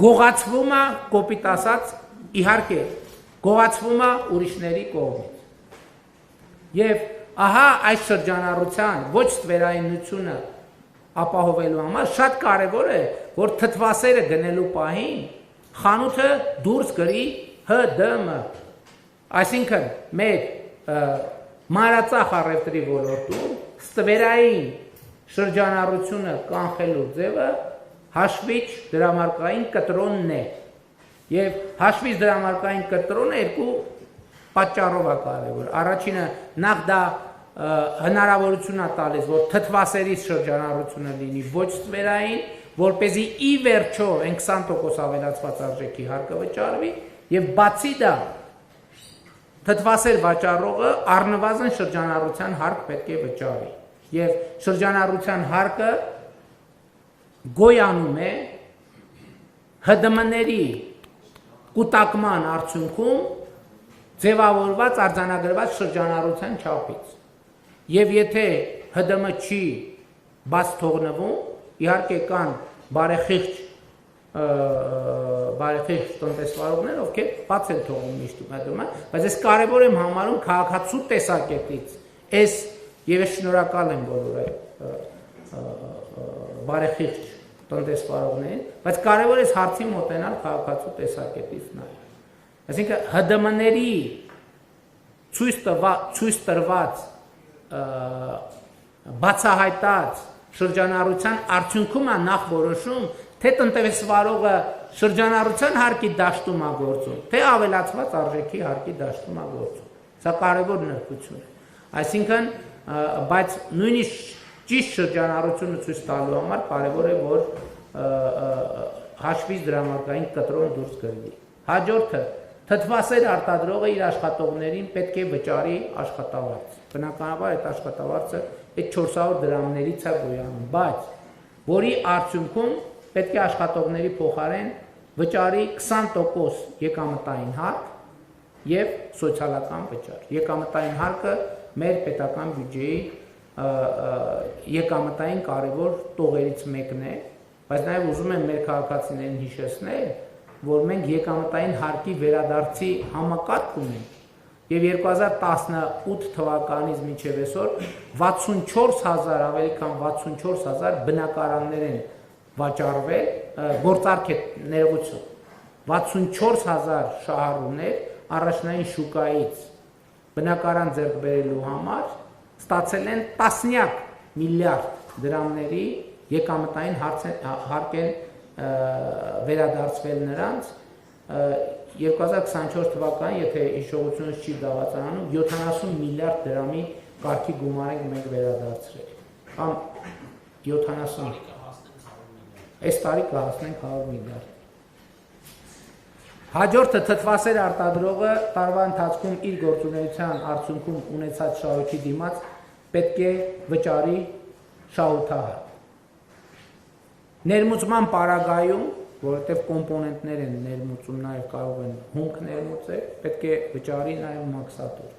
[SPEAKER 1] գողացվում է, կոպիտ ասած, իհարկե, գողացվում է ուրիշների կողմից։ Եվ ահա այս շրջանառության ոչ ստվերայնությունը ապահովելու համար շատ կարևոր է, որ թթվասերը գնելու պահին խանութը դուրս գրի ՀԴՄ, այսինքն մեր մանրածախ առևտրի ոլորտում ստվերային շրջանառությունը կանխելու ձևը հաշվիչ դրամարկային կտրոնն է, և հաշվիչ դրամարկային կտրոնը երկու պատճառով է կարևոր։ Առաջինը նախ դա հնարավորություն է տալիս, որ թթվասերից շրջանառությունը լինի ոչ ստվերային, որպեսզի ի վերջո այն 20% ավելացված արժեքի հարկը վճարվի, և բացի դա թթվասեր վաճառողը առնվազն շրջանառության հարկ պետք է վճարի, և շրջանառության հարկը գոյանում է ՀԴՄ-ների կուտակման արդյունքում ձևավորված արձանագրված շրջանառության չափից։ Եվ եթե ՀԴՄ չի բաց թողնվում, իհարկե կան բարեխիղճ տնտեսվարողներ, ովքեր բաց են թողնում միշտ ՀԴՄ-ը, բայց ես կարևոր եմ համարում քաղաքացու տեսակետից, եւ ես շնորհակալ եմ բոլոր բարեխիղճ տնտեսվարողներին, բայց կարևոր է հարցի մոտենալ քաղաքացու տեսակետից նաև։ Այսինքն ՀԴՄ-ների ցույց տրված բացահայտած շրջանառության արդյունքում է նախ որոշում, թե տնտեսվարողը շրջանառության հարկի դաշտում է գործում, թե ավելացված արժեքի հարկի դաշտում է գործում։ Սա կարևոր նրբություն է։ Այսինքն, բայց նույնիսկ ճիշտ շրջանառությունը ցույց տալու համար կարևոր է, որ հաշվից դրամարկային կտրոն դուրս գրվի։ Հաջորդը, թթվասեր արտադրողը իր աշխատողներին պետք է վճարի աշխատավարձ։ Բնականաբար այդ աշխատավարձը այդ 400 դրամներից է գոյանում, բայց որի արդյունքում պետք է աշխատողների փոխարեն վճարի 20% եկամտային հարկ և սոցիալական վճար։ Եկամտային հարկը մեր պետական բյուջեի եկամտային կարևոր տողերից մեկն է, բայց նաև ուզում եմ մեր քաղաքացիներին հիշեցնել, որ մենք եկամտային հարկի վերադարձի համակարգ ունենք և 2018 թվականից մինչև այսօր 64,000, ավելի քան 64,000 բնակարաններ են վաճառվել, գործարք է ներողություն, 64,000 շահառուներ առաջնային շուկայից բնակարան ձեռք բերելու համար ստացել են տասնյակ միլիարդ դրամների եկամտային հարկ են վերադարձվել նրանց 2024 թվականին, եթե հիշողությունս չի դավաճանում, 70 միլիարդ դրամի կարգի գումար ենք մենք վերադարձրել, կամ 70, այս տարի կհասնենք 100 միլիարդ։ Հաջորդը թթվասեր արտադրողը տարվա ընթացքում իր գործունեության արդյունքում ունեցած շահույթի դիմաց պետք է վճարի շահութահար։ Ներմուծման պարագայում, որովհետև կոմպոնենտներ են ներմուծում, նաև կարող են հումք ներմուծել, պետք է վճարի նաև մաքսատուր։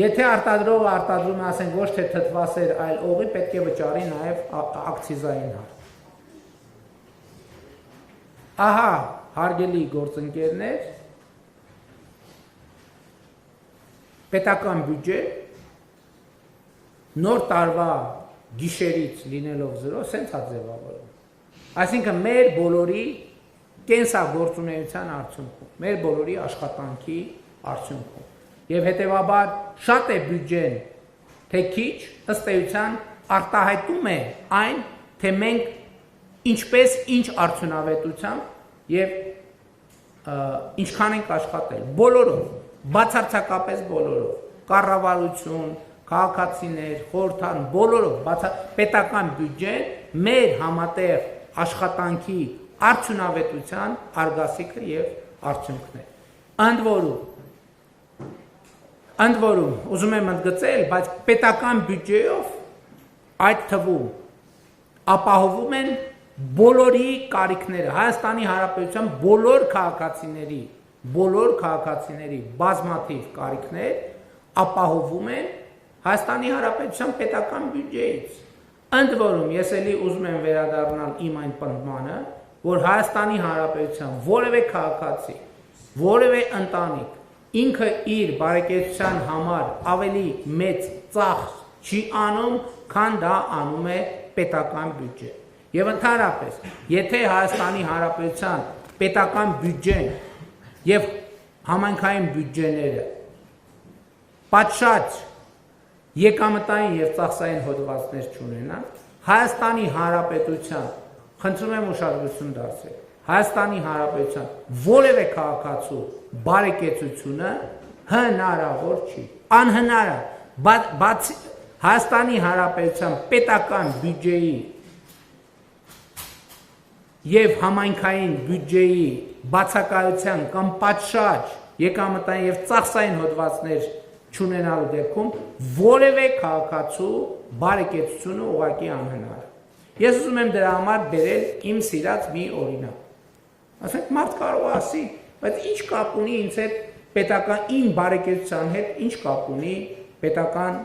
[SPEAKER 1] Եթե արտադրողը արտադրում է, ասենք, ոչ թե թթվասեր, այլ օղի, պետք է վճարի նաև ակցիզային հարկ։ Ահա, հարգելի գործընկերներ, պետական բյուջե նոր տարվա գիշերից լինելով 0 սենց է ձևավորվում։ Այսինքն մեր բոլորի կենսագործունեության արդյունքում, մեր բոլորի աշխատանքի արդյունքում։ Եվ հետևաբար շատ է բյուջեն, թե քիչ, ըստ էության արտահայտում է այն, թե մենք ինչպես ինչ արդյունավետությամբ եւ ինչքան ենք աշխատել, բոլորով, բացարձակապես բոլորով, կառավարություն, քաղաքացիներ, խորհրդան, բոլորով, պետական բյուջեն մեր համատեղ աշխատանքի արդյունավետության արգասիքը եւ արդյունքն է։ Ընդ որում, ուզում եմ ընդգծել, բայց պետական բյուջեով այդ թվում ապահովում են բոլորի կարիքները, Հայաստանի Հանրապետության բոլոր քաղաքացիների բազմաթիվ կարիքներ ապահովում են Հայաստանի Հանրապետության պետական բյուջեից։ Ընդ որում, ես էլի ուզում եմ վերադառնալ իմ այն պնդմանը, որ Հայաստանի Հանրապետության որևէ քաղաքացի, որևէ ընտանիք ինքը իր բարեկեցության համար ավելի մեծ ծախս չի անում, քան դա անում է պետական բյուջե։ Եվ ընդհանրապես, եթե Հայաստանի Հանրապետության պետական բյուջեն եւ համայնքային բյուջեները պատշաճ եկամտային եւ ծախսային հոդվածներ չունենան, Հայաստանի Հանրապետության, խնդրում եմ ուշադրություն դարձրեք, Հայաստանի Հանրապետության որևէ քաղաքացու բարեկեցությունը հնարավոր չի, անհնար է, բացի Հայաստանի Հանրապետության պետական բյուջեի եւ համայնքային բյուջեի բացակայության կամ պատշաճ եկամտային եւ ծախսային հոդվածներ չունենալու դեպքում որևէ քաղաքացու բարեկեցությունը ուղղակի անհնար է։ Ես ուզում եմ դրա համար բերել իմ սիրած մի օրինակ։ Ասենք մարդ կարող է ասի, բայց ինչ կապ ունի ինձ հետ պետական իմ բարեկեցության հետ, ինչ կապ ունի պետական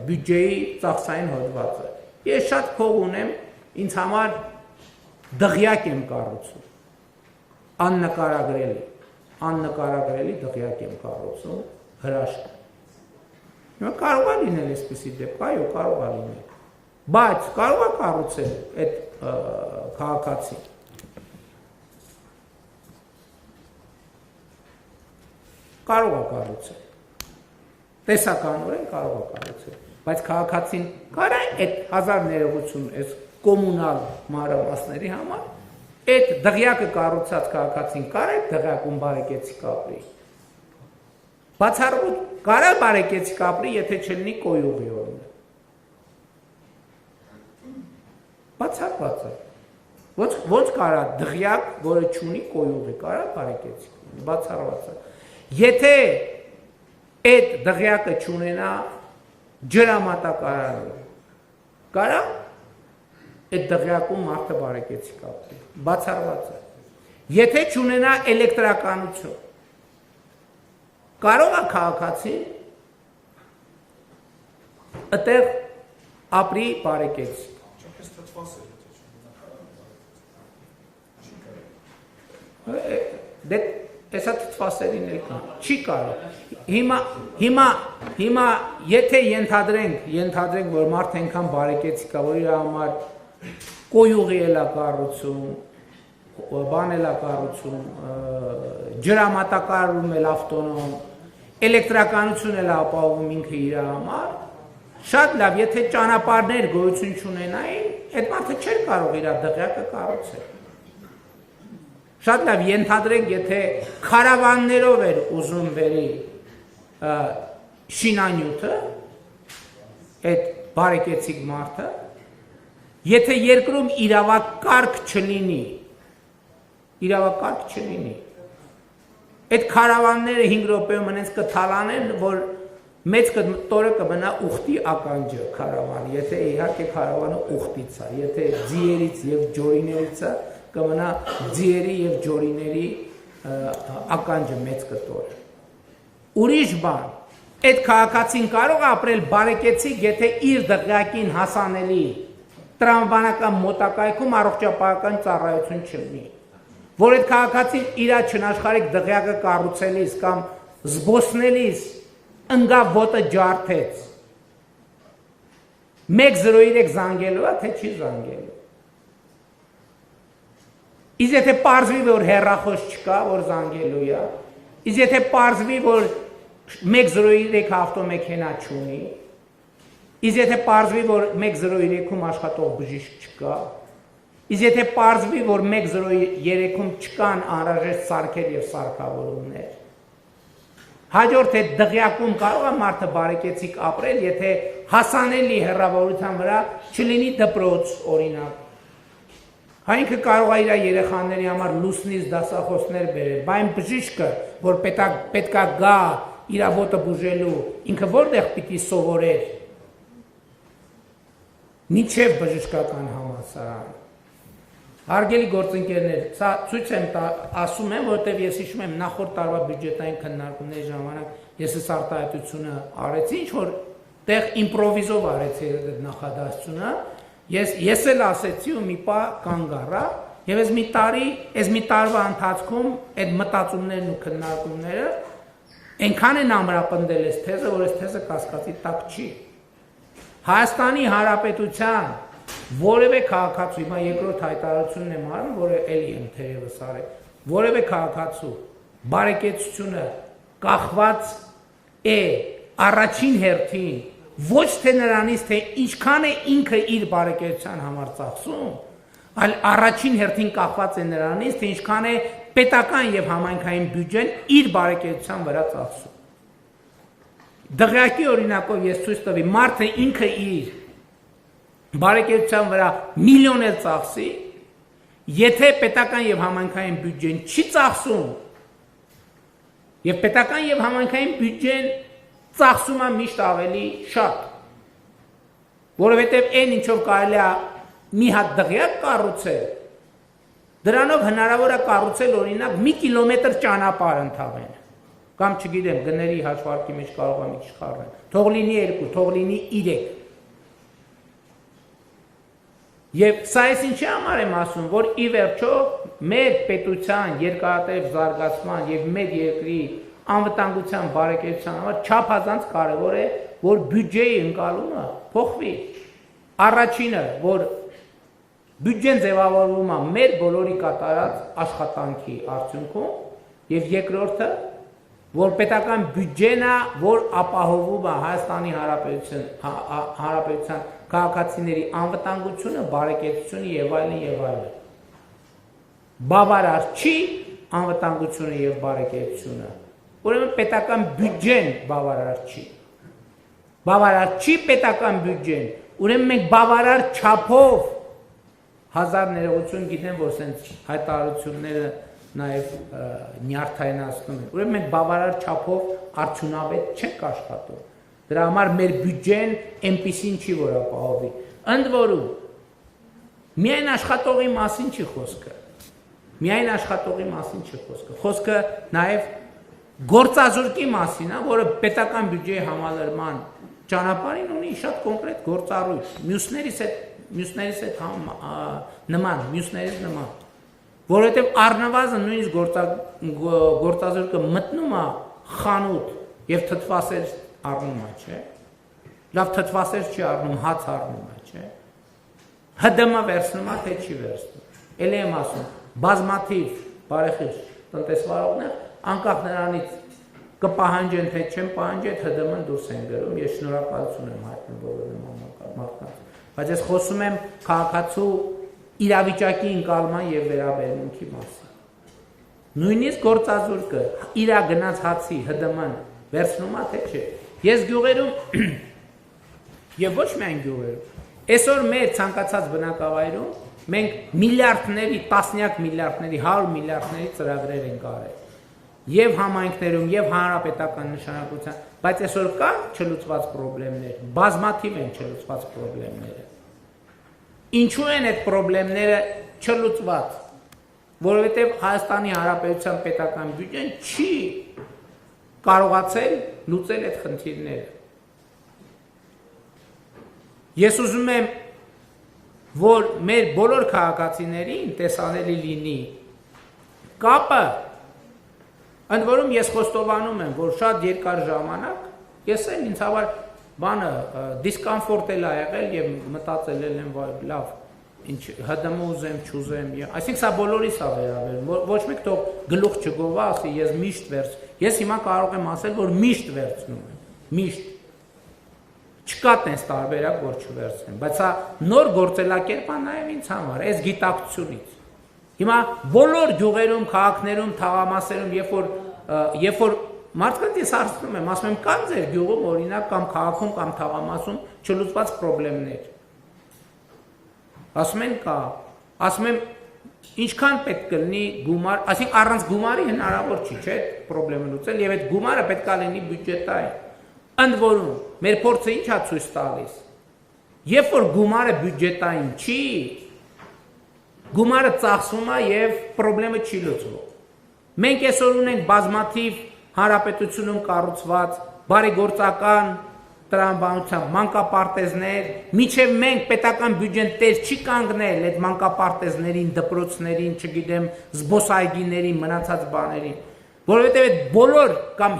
[SPEAKER 1] բյուջեի ծախսային հոդվածը։ Ես շատ փող ունեմ, ինձ համար դղյակ եմ կառուցում, աննկարագրելի դղյակ եմ կառուցում, հրաշք։ Կարող է լինել այսպիսի դեպք, այո, կարող է լինել, բայց կարող է կառուցել այդ քաղաքացին։ Կարող է կառուցել, տեսականորեն կարող է կառուցել, բայց քաղաքացին կարա այդ 1000 ներողություն այս կոմունալ մանրամասների համար, այդ դղյակը կառուցած քաղաքացին կարա այդ դղյակում բարեկեցիկ ապրի։ Բացառում կարա բարեկեցիկ ապրի, եթե չլինի կոյուղի օրինակ։ Բացառված է։ Ոնց կարա դղյակ, որը չունի կոյուղի, կարա բարեկեցիկ, բացառված է։ Եթե այդ դղյակը չունենա ջրամատակարարը, կարա այդ դղյակում մարդը բարեկեցիկ ապրի, բացառված է։ Եթե չունենա էլեկտրականություն, կարող է քաղաքացին այդտեղ ապրի բարեկեցիկ։ Դե տեսա թթվասերին էլ կան, չի կարող։ Հիմա եթե ենթադրենք, որ մարդ այնքան բարեկեցիկ է, որ իր համար կոյուղի էլ է կառուցում, բան էլ է կառուցում, ջրամատակարարում էլ ավտոնոմ, էլեկտրականություն էլ ապահովում ինքը իր համար, շատ լավ, եթե ճանապարհներ գոյություն չունենային, այդ մարդը չէր կարող իր դղյակը կառուցել։ Շատ լավ, ենթադրենք, եթե քարավաններով էր ուզում բերի շինանյութը, այդ բարեկեցիկ մարդը, եթե երկրում իրավակարգ չլինի, այդ քարավանները 5 րոպեում հենց կթալանեն, որ մեծ տորը կմնա ուխտի ականջը քարավանը, եթե իհարկե քարավանը ուխտից է, եթե ձիերից եւ ջորիներից է, կմնա ձիերի եւ ջորիների ականջը մեծ կտորը։ Ուրիշ բան, այդ քաղաքացին կարող է ապրել բարեկեցիկ, եթե իր դղյակին հասանելի տրամաբանական մոտակայքում առողջապահական ծառայություն չլինի, որ այդ քաղաքացին իր չնաշխարհիկ դղյակը կառուցելիս կամ զբոսնելիս ընկավ ոտը ջարդեց 103 զանգելու է, թե չի զանգելու։ Իսկ եթե պարզվի, որ հեռախոս չկա, որ զանգելու է, իսկ եթե պարզվի, որ 103 ավտոմեքենա չունի, իսկ եթե պարզվի, որ 103-ում աշխատող բժիշկ չկա, իսկ եթե պարզվի, որ 103-ում չկան անհրաժեշտ սարքեր եւ սարքավորումներ, հաջորդ այդ դղյակում կարող է մարդը բարեկեցիկ ապրել, եթե հասանելի հեռավորության վրա չլինի դպրոց, օրինակ։ Ինքը կարող է իր երեխաների համար լուսնից դասախոսներ բերել, բայց բժիշկը, որ պետքա գա իր ոտը բուժելու, ինքը որտեղ պիտի սովորեր։ Մինչև բժշկական համալսարան։ Հարգելի գործընկերներ, սա ցույց եմ ասում եմ, որտեղ ես հիշում եմ նախորդ տարվա բյուջետային քննարկումների ժամանակ ես այս արտահայտությունը արեցի, ինչ որ տեղ իմպրովիզով արեցի այդ նախադասությունը, ես էլ ասեցի ու մի պա կանգ առա, եւ այս մի տարվա ընթացքում այդ մտածումներն ու քննարկումները այնքան են ամրապնդել այս թեզը, որ այս թեզը կասկածի տակ չի։ Հայաստանի Հանրապետության որևէ քաղաքացու, հիմա երկրորդ հայտարարությունն եմ արում, որը էլի եմ թերևս արել, որևէ քաղաքացու բարեկեցությունը կախված է առաջին հերթին ոչ թե նրանից, թե ինչքան է ինքը իր բարեկեցության համար ծախսում, այլ առաջին հերթին կախված է նրանից, թե ինչքան է պետական եւ համայնքային բյուջեն իր բարեկեցության վրա ծախսում։ Դղյակի օրինակով ես ցույց տվի, մարդը ինքը իր բարեկեցության վրա միլիոն էլ ծախսի, եթե պետական եւ համայնքային բյուջեն չի ծախսում, եւ պետական եւ համայնքային բյուջեն ծախսում է միշտ ավելի շատ, որովհետեւ այն ինչով կարելի է մի հատ դղյակ կառուցել, դրանով հնարավոր է կառուցել օրինակ մի կիլոմետր ճանապարհ ընդհանրեն, կամ չգիտեմ, գների հաշվարկի մեջ կարող է մի քիչ խառնել, թող լինի 2, թող լինի 3։ Եվ սա ես ինչի համար եմ ասում, որ ի վերջո մեր պետության երկարատև զարգացման եւ մեր երկրի անվտանգության բարեկեցության համար չափազանց կարևոր է, որ բյուջեի ընկալումը փոխվի։ Առաջինը, որ բյուջեն ձևավորվում է մեր բոլորի կատարած աշխատանքի արդյունքում, եւ երկրորդը, որ պետական բյուջեն է, որ ապահովում է Հայաստանի Հանրապետության քաղաքացիների անվտանգությունը, բարեկեցությունը եւ այլն եւ այլն։ Բավարար չի անվտանգությունը եւ բարեկեցությունը։ Ուրեմն պետական բյուջեն բավարար չի։ Բավարար չի պետական բյուջեն։ Ուրեմն մենք բավարար չափով հազար ներողություն գիտեմ, որ սենց հայտարարությունները նաեւ նյարդայնացնում են։ Ուրեմն մենք բավարար չափով արդյունավետ չենք աշխատում։ Դրա համար մեր բյուջեն այնպիսին չի, որ ապահովի։ Ընդ որում, միայն աշխատողի մասին չի խոսքը։ Միայն աշխատողի մասին չի խոսքը։ Խոսքը նաև գործազուրկի մասին է, որը պետական բյուջեի համալրման ճանապարհին ունի շատ կոնկրետ գործառույթ։ Մյուսներից նման։ Որովհետև առնվազն նույնիսկ գործազուրկը մտնում է խանութ եւ թթվասեր առնում է, չէ։ Լավ թթվասեր չի առնում, հաց առնում է, չէ։ ՀԴՄ վերցնում է, թե չի վերցնում։ Էլի եմ ասում, բազմաթիվ բարեխիղճ տնտեսվարողներ անկախ նրանից կպահանջեն, թե չեն պահանջի, այդ ՀԴՄ-ն դուրս են գրում, ես շնորհակալություն եմ հայտնում բոլոր մարդկանց։ Բայց ես խոսում եմ քաղաքացու իրավիճակի ընկալման եւ վերաբերմունքի մասին։ Նույնիսկ գործազուրկը իր գնաց հացի ՀԴՄ-ն վերցնում է, թե չէ։ Ես գյուղերում եւ ոչ միայն գյուղերում, այսօր մեր ցանկացած բնակավայրում մենք միլիարդների, տասնյակ միլիարդների, 100 միլիարդների ծրագրեր ենք արել։ Եվ համայնքներում, եւ հանրապետական նշանակության, բայց այսօր կա չլուծված խնդիրներ, բազմաթիվ են չլուծված խնդիրները։ Ինչու են այդ խնդիրները չլուծված։ Որովհետեւ Հայաստանի Հանրապետության պետական բյուջեն չի կարողացել լուծել այդ խնդիրները։ Ես ուզում եմ, որ մեր բոլոր քաղաքացիներին տեսանելի լինի կապը, ընդ որում ես խոստովանում եմ, որ շատ երկար ժամանակ Ես էլ ինձ համար բանը դիսկոմֆորտ էլ ա եղել եւ մտածել եմ լավ ինչ ՀԴՄ ուզեմ, չուզեմ, այսինքն սա բոլորիս ա վերաբերում, ոչ մեկ թող գլուխ չգովա, ասի ես միշտ վերց, ես հիմա կարող եմ ասել, որ միշտ վերցնում եմ, միշտ, չկա տենց տարբերակ, որ չվերցնեմ, բայց սա նոր գործելակերպ ա նաև ինձ համար, այս գիտակցությունից, հիմա բոլոր գյուղերում, քաղաքներում, թաղամասերում, երբ որ մարդկանց ես հարցնում եմ, ասում եմ, կան ձեր գյուղում, օրինակ, կամ քաղաքում, կամ թաղամասում չլուծված պրոբլեմներ, ասում են կա, ասում եմ ինչքան պետք կլինի գումար, այսինքն առանց գումարի հնարավոր չի, չէ՞, պրոբլեմը լուծել եւ այդ գումարը պետք է լինի բյուջետային։ Ընդ որում, մեր փորձը ի՞նչ է ցույց տալիս։ Երբ որ գումարը բյուջետային չի, գումարը ծախսվում է եւ պրոբլեմը չի լուծվում։ Մենք այսօր ունենք բազմաթիվ հանրապետությունում կառուցված բարեգործական տրամաբանությամբ մանկապարտեզներ, միջև մենք պետական բյուջեն տեր չի կանգնել այդ մանկապարտեզներին, դպրոցներին, չգիտեմ, զբոսայգիներին, մնացած բաներին, որովհետև այդ բոլոր կամ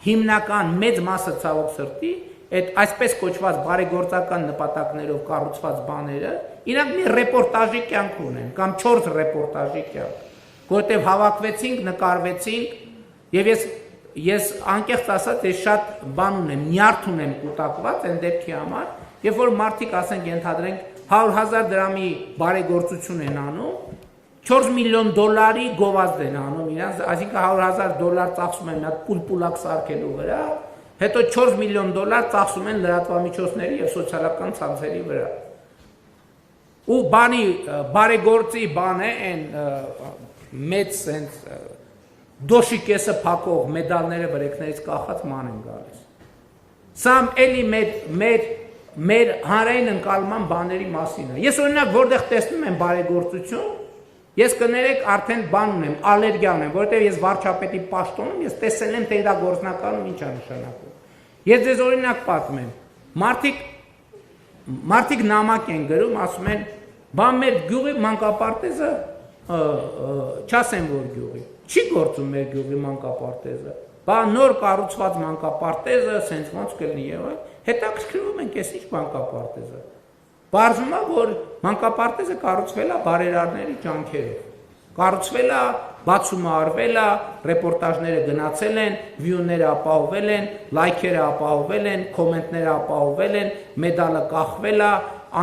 [SPEAKER 1] հիմնական մեծ մասը ցավոք սրտի, այդ այսպես կոչված բարեգործական նպատակներով կառուցված բաները, իրանք մի ռեպորտաժի կյանք ունեն, կամ 4 ռեպորտաժի կյանք, որովհետև հավաքվեցինք, նկարվեցինք, եւ ես անկեղծ ասած ես շատ բան ունեմ, նյարդ ունեմ կուտակված այն դեպքի համար, երբ որ մարդիկ ասենք ենթադրենք 100,000 դրամի բարեգործություն են անում, 4 միլիոն դոլարի գովազդ են անում իրանց, այսինքն 100,000 ծախսում են մի հատ պուլպուլակ սարքելու վրա, հետո 4 միլիոն դոլար ծախսում են լրատվամիջոցների եւ սոցիալական ցանցերի վրա։ Ու բանի բարեգործի բան է այն մեծ sense դոշի կեսը փակող մեդալները վրեքներից կախած ման են գալիս։ Սա էլի մեր հանրային ընկալման բաների մասին է։ Ես օրինակ որտեղ տեսնում եմ բարեգործություն, ես կներեք արդեն բան ունեմ, ալերգիա ունեմ, որովհետև ես վարչապետի պաշտոնում ես տեսել եմ թե դա գործնականում ինչ է նշանակում։ Ես ձեզ օրինակ պատմեմ։ Մարդիկ նամակ են գրում, ասում են, բան մեր գյուղի մանկապարտեզը չասեմ որ գյուղի չի գործում մեր գյուղի մանկապարտեզը, բա նոր կառուցված մանկապարտեզը, սենց ոնց կլինի եւ այլ, հետաքրքրվում ենք ես ինչ մանկապարտեզը։ Բարձում է, որ մանկապարտեզը կառուցվել է բարերարների ջանքերով, կառուցվել է, բացումը արվել է, ռեպորտաժները գնացել են, վյուները ապահովել են, լայքերը ապահովել են, կոմենտները ապահովել են, մեդալը կախվել է,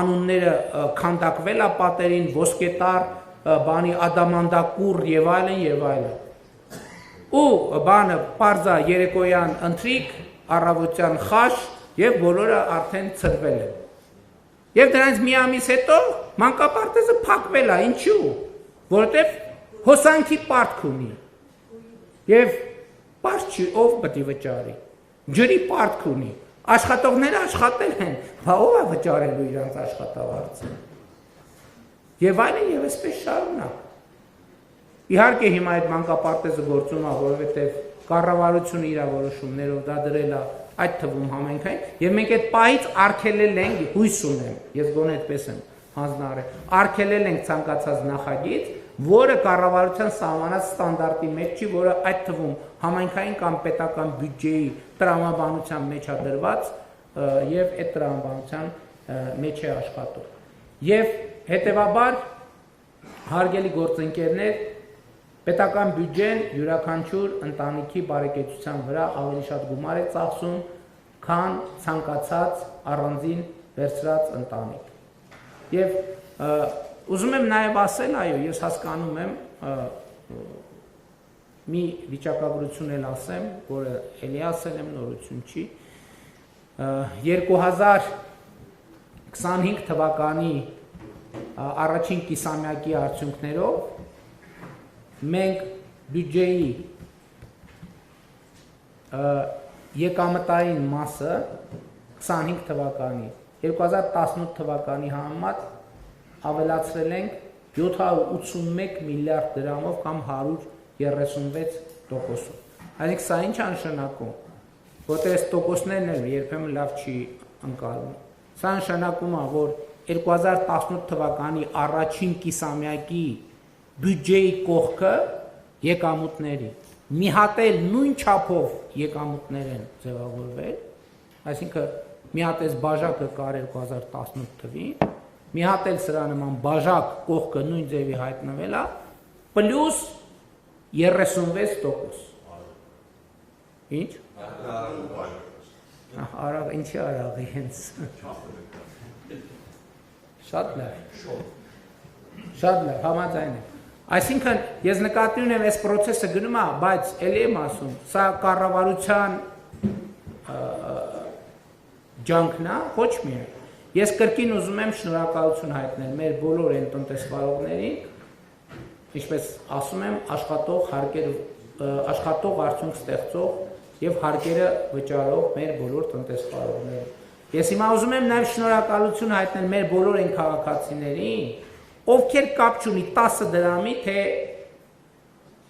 [SPEAKER 1] անունները քանդակվել է պատերին, ոսկետար բանի ադամանդակուր եւ այլն ու բանը պարզա երեկոյան ընթրիկ առավոտյան խաշ եւ բոլորը արդեն ծրվել են եւ դրանից մի ամիս հետո մանկապարտեզը փակվել է ինչու որովհետեւ հոսանքի պարտք ունի եւ պարզ չի ով պետք է վճարի ջրի պարտք ունի աշխատողները աշխատել են բա ով է վճարելու իրանց աշխատավարձը Եվ այլն եւ այսպես շարունակ։ Իհարկե հիմա այդ մանկապարտեզը գործում է, որովհետեւ կառավարությունը իր որոշումներով դա դրել է այդ թվում համենքային եւ մենք այդ պահից արգելել ենք, հույս ունեմ, ես գոնե այդպես եմ հանձնարարել, արգելել ենք ցանկացած նախագիծ, որը կառավարության սահմանած ստանդարտի մեջ չի, որը այդ թվում համենքային կամ պետական բյուջեի տրամաբանության մեջ է դրված եւ այդ տրամաբանության մեջ է աշխատում։ Եվ հետևաբար հարգելի գործընկերներ պետական բյուջեն յուրաքանչյուր ընտանիքի բարեկեցության վրա ավելի շատ գումար է ծախսում, քան ցանկացած առանձին վերցրած ընտանիք։ Եվ ուզում եմ նաև ասել, այո, ես հասկանում եմ մի վիճակագրություն էլ ասեմ, որը էլի ասել եմ նորություն չի 2025 թվականի առաջին կիսամյակի արդյունքներով մենք բյուջեի եկամտային մասը 25 թվականի 2018 թվականի համեմատ ավելացրել ենք 781 միլիարդ դրամով կամ 136%-ով։ Այսինքն սա ինչ է նշանակում, որտեղ այս տոկոսներն էլ երբեմն լավ չի ընկալվում։ Սա նշանակում է, որ 2018 թվականի առաջին կիսամյակի բյուջեի կողքը եկամուտների մի հատ էլ նույն չափով եկամուտներ են ձևավորվել, այսինքն մի հատ էս բաժակը կար 2018 թվին, մի հատ էլ սրա նման բաժակ կողքը նույն ձևի հայտնվել է, պլյուս 36%։ Ինչ? Արաղ, ինչի արաղի հենց։ Շատ լավ, համաձայն եմ։ Այսինքն, ես նկատի ունեմ, այս պրոցեսը գնում է, բայց էլի եմ ասում, սա կառավարության ջանքն է, ոչ միայն։ Ես կրկին ուզում եմ շնորհակալություն հայտնել մեր բոլոր այն տնտեսվարողներին, ինչպես ասում եմ, աշխատող արդյունք ստեղծող եւ հարկերը վճարող մեր բոլոր տնտեսվարողներին։ Ես հիմա ուզում եմ նաեւ շնորհակալություն հայտնել մեր բոլոր այն քաղաքացիներին, ովքեր կապ չունի 10 դրամի, թե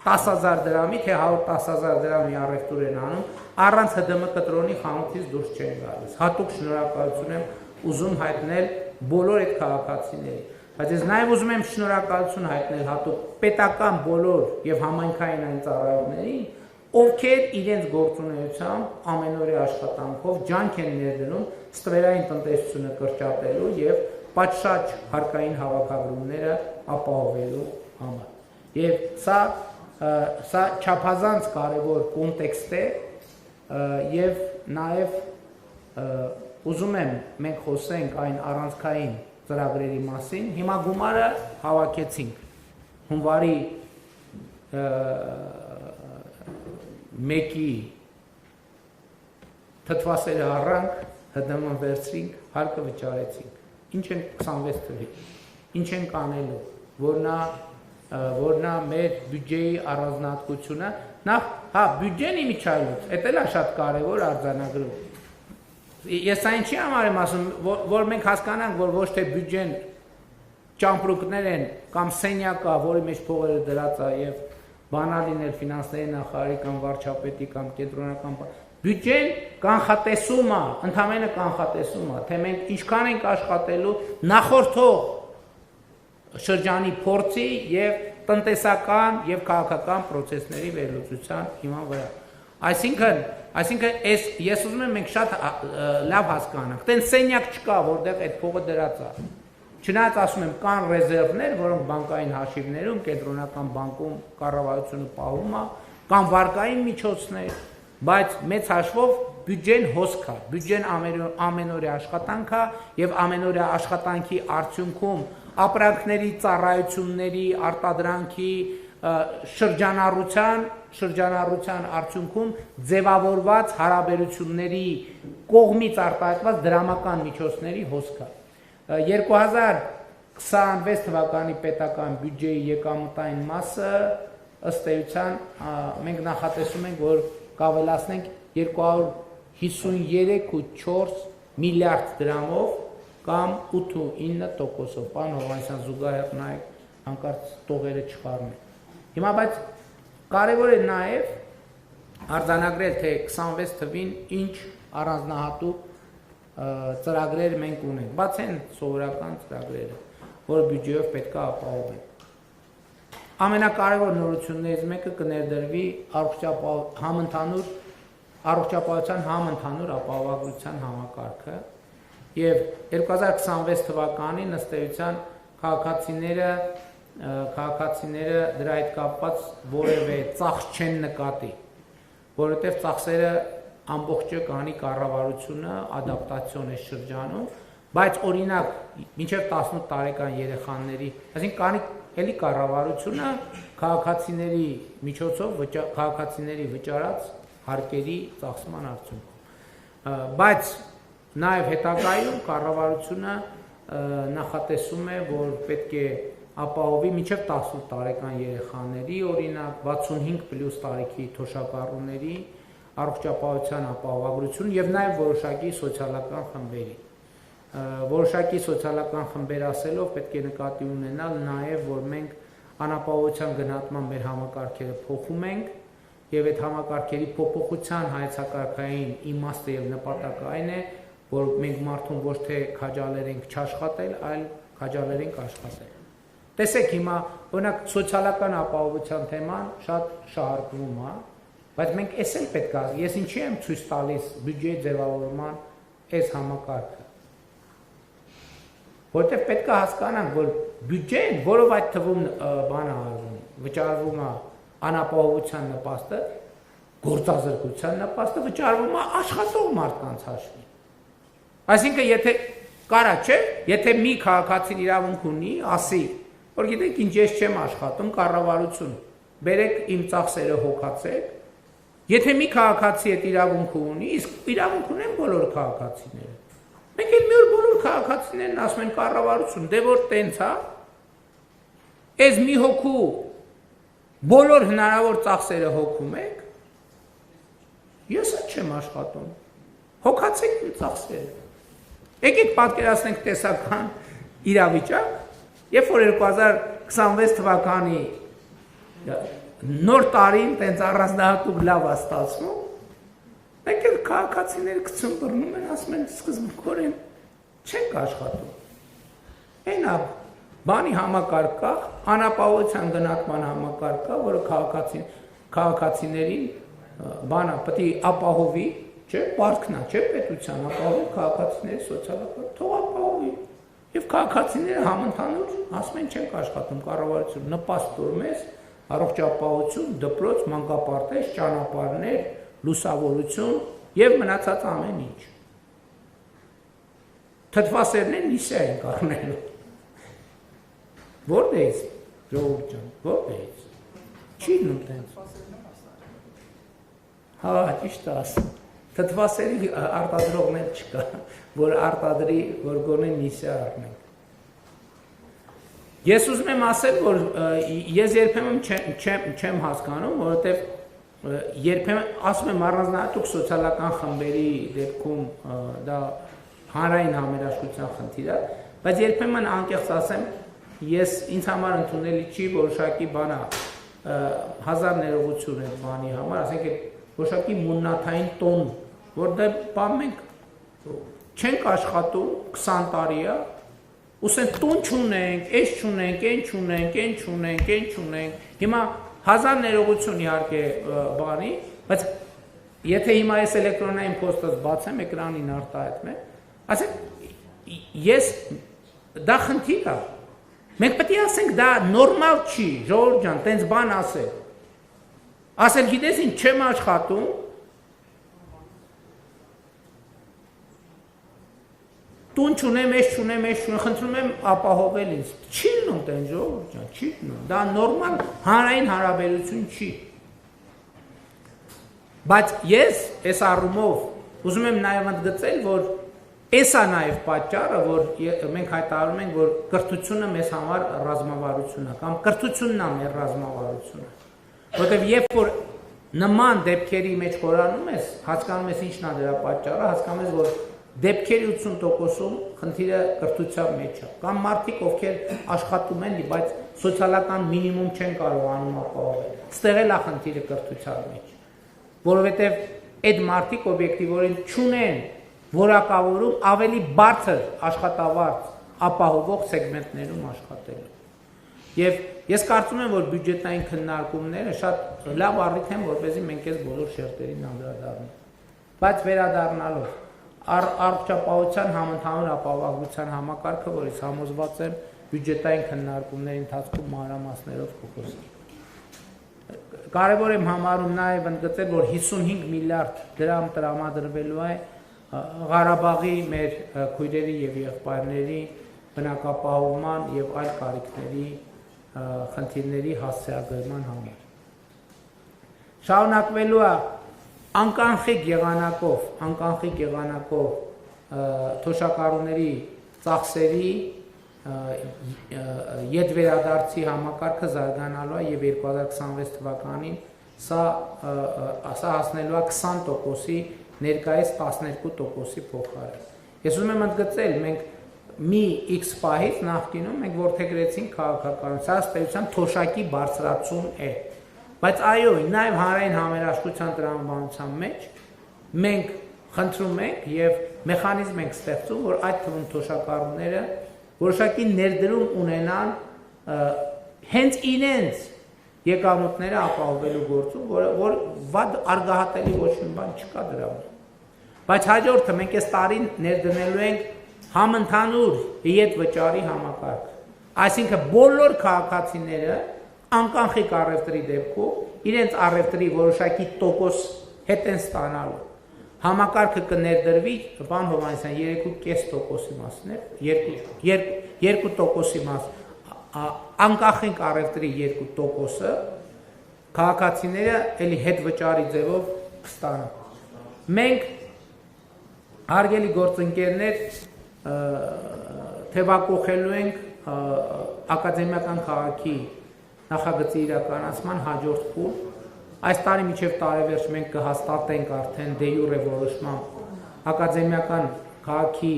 [SPEAKER 1] 10,000 դրամի, թե 110,000 դրամի առևտուր են անում, առանց ՀԴՄ կտրոնի խանութից դուրս չեն գալիս։ Հատուկ շնորհակալություն եմ ուզում հայտնել բոլոր այդ քաղաքացիներին։ Բայց ես նաև ուզում եմ շնորհակալություն հայտնել հատուկ պետական բոլոր եւ համայնքային այն ծառայողներին, ովքեր իրենց գործունեությամբ ամենօրյա աշխատանքով ջանք են ներդնում ստվերային տնտեսությունը կրճատելու եւ պատշաճ հարկային հավաքագրումները ապահովելու համար։ Եվ սա չափազանց կարևոր կոնտեքստ է եւ նաեւ ուզում եմ մենք խոսենք այն առանցքային ծրագրերի մասին։ Հիմա գումարը հավաքեցինք հունվարի 1-ի թթվասերը առանք, ՀԴՄ վերցրինք, հարկը վճարեցինք։ Ինչ են 26 թվի, ինչ են կանելու, որ նա մեր բյուջեի առանձնահատկությունը, նախ, բյուջեն իմիջայլոց, էդ էլ է շատ կարևոր արձանագրում։ Ես այն չի համար եմ ասում, որ մենք հասկանանք, որ ոչ թե բյուջեն ճամպրուկներ են կամ սենյակա, որի մեջ փողերը դրած է եւ բանալին էլ ֆինանսների նախարարի կամ վարչապետի կամ կենտրոնական բյուջեն կանխատեսում է, ընդհանրապես կանխատեսում է, թե մենք ինչքան ենք աշխատելու նախորդող շրջանի փորձի եւ տնտեսական եւ քաղաքական process-ների վերլուծության հիման վրա։ Այսինքն ես ուզում եմ մենք շատ լավ հասկանանք, տեն սենյակ չկա, որտեղ այդ փողը դրած է։ Չնայած ասում եմ կան ռեզերվներ, որոնք բանկային հաշիվներում, կենտրոնական բանկում կառավարությունը պահում է, կան վարկային միջոցներ, բայց մեծ հաշվով բյուջեն հոսք է, բյուջեն ամենօրյա աշխատանք է եւ ամենօրյա աշխատանքի արդյունքում ապրանքների, ծառայությունների, արտադրանքի շրջանառության արդյունքում ձևավորված հարաբերությունների կողմից արտահայտված դրամական միջոցների հոսք է։ 2026 թվականի պետական բյուջեի եկամտային մասը ըստ էության մենք նախատեսում ենք, որ կավելացնենք 253.4 միլիարդ դրամով կամ 8.9%-ով։ Պարոն Հովհաննիսյան, զուգահեռ նայեք, հանկարծ տողերը չխառնեն։ Հիմա բայց կարևոր է նաև արձանագրել, թե 26 թվին ինչ առանձնահատուկ ծրագրեր մենք ունենք, բաց են սովորական ծրագրերը, որ բյուջեով պետք է ապահովեն։ Ամենակարևոր նորություններից մեկը կներդրվի առողջապահության համընդհանուր ապահովագրության համակարգը եւ 2026 թվականին ըստ էության քաղաքացիները դրա հետ կապված որևէ ծախս չեն նկատի, որովհետեւ ծախսերը ամբողջը կանի կառավարությունը ադապտացիոն է շրջանում, բայց օրինակ մինչև 18 տարեկան երեխաների, այսինքն կանի էլի կառավարությունը քաղաքացիների միջոցով քաղաքացիների վճարած հարկերի ծախսման արդյունքում, բայց նաև հետագայում կառավարությունը նախատեսում է, որ պետք է ապահովի մինչև 18 տարեկան երեխաների, օրինակ 65+ տարեկի թոշակառուների առողջապահության ապահովագրություն եւ նաեւ որոշակի սոցիալական խմբերի։ Որոշակի սոցիալական խմբեր ասելով պետք է նկատի ունենալ նաեւ, որ մենք անապահովության գնահատման մեր համակարգերը փոխում ենք եւ այդ համակարգերի փոփոխության հայեցակարգային իմաստը եւ նպատակը այն է, որ մենք մարդուն ոչ թե քաջալերենք չաշխատել, այլ քաջալերենք աշխատել։ Տեսեք հիմա օրինակ սոցիալական ապահովության թեման շատ շահարկվում է, բայց մենք էս էլ պետք է, ես ինչի եմ ցույց տալիս բյուջեի ձևավորման այս համակարգը։ Որտեղ պետք է հասկանանք, որ բյուջեն, որով այդ թվում բան է արվում, վճարվում է անապահովության նպաստը, գործազրկության նպաստը վճարվում է աշխատող մարդկանց հաշվին։ Այսինքն եթե կարա չէ, եթե մի քաղաքացին իրավունք ունի, ասի, որ գիտեք ինչ ես չեմ աշխատում, կառավարություն, բերեք իմ ծախսերը հոգացեք, եթե մի քաղաքացի այդ իրավունքը ունի, իսկ իրավունք ունեն բոլոր քաղաքացիները։ Մենք էլ մի օր բոլոր քաղաքացիներն ասում են կառավարություն, դե որ տենց է, այս մի հոգու բոլոր հնարավոր ծախսերը հոգում եք, ես չեմ աշխատում, հոգացեք իմ ծախսերը։ Եկեք պատկերացնենք տեսական իրավիճակ, երբ որ 2026 թվականի նոր տարին տենց առանձնահատուկ լավ է ստացվում, մենք էլ քաղաքացիները գցում բռնում են, ասում են սկզբունքորեն չենք աշխատում։ Այնա բանի համակարգ կա, անապահովության գնահատման համակարգ կա, որը քաղաքացիներին բանա պետք է ապահովի, չէ, պարտքն է, չէ, պետության ապահովի քաղաքացիների սոցիալական, թող ապահովի։ Եվ քաղաքացիները համընդհանուր ասում են չենք աշխատում, կառավարություն նպաստ տորում ես, առողջապահություն, դպրոց, մանկապարտեզ, ճանապարհներ, լուսավորություն եւ մնացած ամեն ինչ։ Թթվասերներն իսա են կառնելու։ Որտե՞ց, ժողովուրդ ջան, որտե՞ց։ Չի նույն տենց։ Հա, ճիշտ ասում։ Թթվասերի արտադրողներ չկա, որ արտադրի, որ գոնե նիսա առնենք։ Ես ուզում եմ ասել, որ ես երբեմն չեմ հասկանում, որովհետև երբեմն ասում եմ առանձնահատուկ սոցիալական խմբերի դեպքում դա հանրային համերաշխության խնդիր է, բայց երբեմն անկեղծ ասեմ, ես ինձ համար ընդունելի չի որոշակի բան է, հազար ներողություն է բանի համար, ասենք որոշակի մուննաթային տոն, որտեղ բան մենք չենք աշխատում 20 տարի է, Ուսեն տուն չունենք, այս չունենք, այն չունենք, այն չունենք, այն չունենք, հիմա հազար ներողություն իհարկե բանի, բայց եթե հիմա ես էլեկտրոնային փոստս բացեմ, էկրանին արտահայտում եմ, ասենք ես դա խնդիր է, մենք պետք է ասենք դա նորմալ չի, ժողովուրդ ջան, տենց բան ասել գիտես ինչ չեմ աշխատում, տուն չունեմ, ես չունեմ, խնդրում եմ ապահովել ինձ, չի լինում տեն ժողովուրդ ջան, չի լինում, դա նորմալ հանրային հարաբերություն չի, բայց ես այս առումով ուզում եմ նաև ընդգծել, որ այս է նաև պատճառը, որ մենք հայտարարում ենք, որ կրթությունը մեզ համար ռազմավարություն է, կամ կրթությունն է մեր ռազմավարությունը, որովհետև երբ որ նման դեպքերի մեջ խորանում ես, հասկանում ես ինչն է դրա պատճառը, հասկանում ես, որ դեպքերի 80%-ում խնդիրը կրթության մեջ է, կամ մարդիկ, ովքեր աշխատում են, բայց սոցիալական մինիմում չեն կարողանում ապահովել, ստեղ էլ է խնդիրը կրթության մեջ, որովհետև այդ մարդիկ օբյեկտիվորեն չունեն որակավորում ավելի բարձր աշխատավարձ ապահովող սեգմենտներում աշխատելու։ Եվ ես կարծում եմ, որ բյուջետային քննարկումները շատ լավ առիթ են, որպեսզի մենք այս բոլոր շերտերին անդրադառնանք, բայց վերադառնալով առողջապահության համընդհանուր ապահովության համակարգը, որից համոզված եմ բյուջետային քննարկումների ընթացքում մանրամասներով կխոսել։ Կարևոր եմ համարում նաև ընդգծել, որ 55 միլիարդ դրամ տրամադրվելու է Ղարաբաղի մեր քույրերի եւ եղբայրների բնակապահովման եւ այլ կարիքների խնդիրների հասցեագրման համար։ Շարունակվելու է անկանխիկ եղանակով թոշակառուների ծախսերի ետվերադարձի համակարգը զարգանալու է եւ 2026 թվականին սա հասնելու է 20%-ի ներկայիս 12%-ի փոխարեն։ Ես ուզում եմ ընդգծել, մենք մի X պահից նախկինում մենք որդեգրեցինք քաղաքականություն, սա ըստ թոշակի բարձրացում է։ Բայց այո, նաև հանրային համերաշխության տրամաբանության մեջ մենք խնդրում ենք եւ մեխանիզմ ենք ստեղծում, որ այդ թվում թոշակառուները որոշակի ներդրում ունենան հենց իրենց եկամուտները ապահովելու գործում, որ վատ արգահատելի ոչ մի բան չկա դրա մեջ։ Բայց հաջորդը մենք այս տարին ներդնելու ենք համընդհանուր ետվճարի համակարգ։ Այսինքն բոլոր քաղաքացիները անկանխիկ առևտրի դեպքում իրենց առևտրի որոշակի տոկոս հետ են ստանալու։ Համակարգը կներդրվի, պարոն Հովհաննիսյան, 3.5%-ի մասն է, 2%-ի մաս, անկախենք առևտրի 2%-ը, քաղաքացիները էլի հետ վճարի ձևով կստանան։ Մենք հարգելի գործընկերներ թևակողելու ենք ակադեմիական քաղաքի նախագծի իրականացման հաջորդ փուլ։ Այս տարի մինչև տարեվերջ մենք կհաստատենք արդեն դե յուրե որոշմամբ ակադեմիական քաղաքի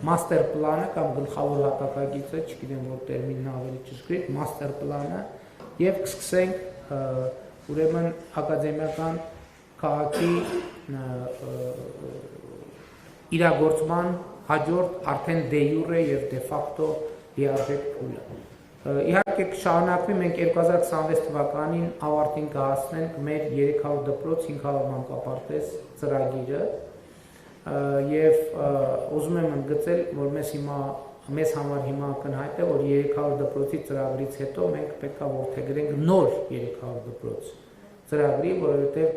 [SPEAKER 1] մաստեր պլանը կամ գլխավոր հատակագիծը, չգիտեմ որ տերմինն ավելի ճշգրիտ, մաստեր պլանը, եւ կսկսենք ուրեմն ակադեմիական քաղաքի իրագործման հաջորդ արդեն դե յուրե եւ դե ֆակտո լիարժեք փուլը։ Իհարկե կշարունակվի, մենք 2026 թվականին ավարտին կհասնենք մեր 300 դպրոց 500 մանկապարտեզ ծրագիրը եւ ուզում եմ ընդգծել, որ մեզ համար հիմա ակնհայտ է, որ 300 դպրոցի ծրագրից հետո մենք պետք է որդեգրենք նոր 300 դպրոց ծրագրի, որովհետեւ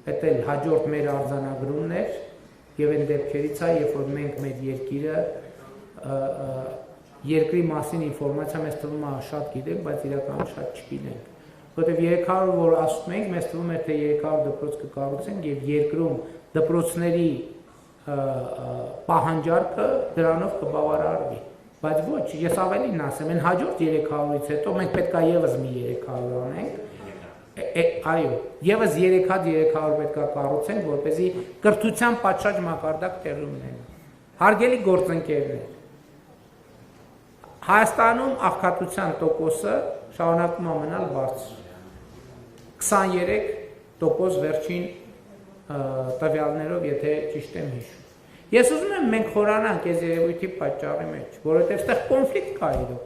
[SPEAKER 1] դա էլ հաջորդ մեր արձանագրումն էր եւ այն դեպքերից է, երբ որ մենք մեր երկիրը երկրի մասին ինֆորմացիա մեզ թվում է շատ գիտենք, բայց իրականում շատ չգիտենք։ Որտեւ 300 որ ասում ենք, մեզ թվում է թե 300 դպրոց կկառուցենք եւ երկրում դպրոցների պահանջարկը դրանով կբավարարվի։ Բայց ոչ, ես ավելին ասեմ, այն հաջորդ 300-ից հետո մենք պետք է եւս մի 300 անենք։ Այո, եւս 300 պետք է կառուցենք, որպեսզի կրթության պատշաճ մակարդակ տեղի ունենա։ Հարգելի գործընկերներ, Հայաստանում աղքատության տոկոսը շարունակում է մնալ բարձր։ 23% վերջին տվյալներով, եթե ճիշտ եմ հիշում։ Ես ուզում եմ մենք խորանանք այս երևույթի պատճառի մեջ, որովհետև այստեղ կոնֆլիկտ կա իրոք։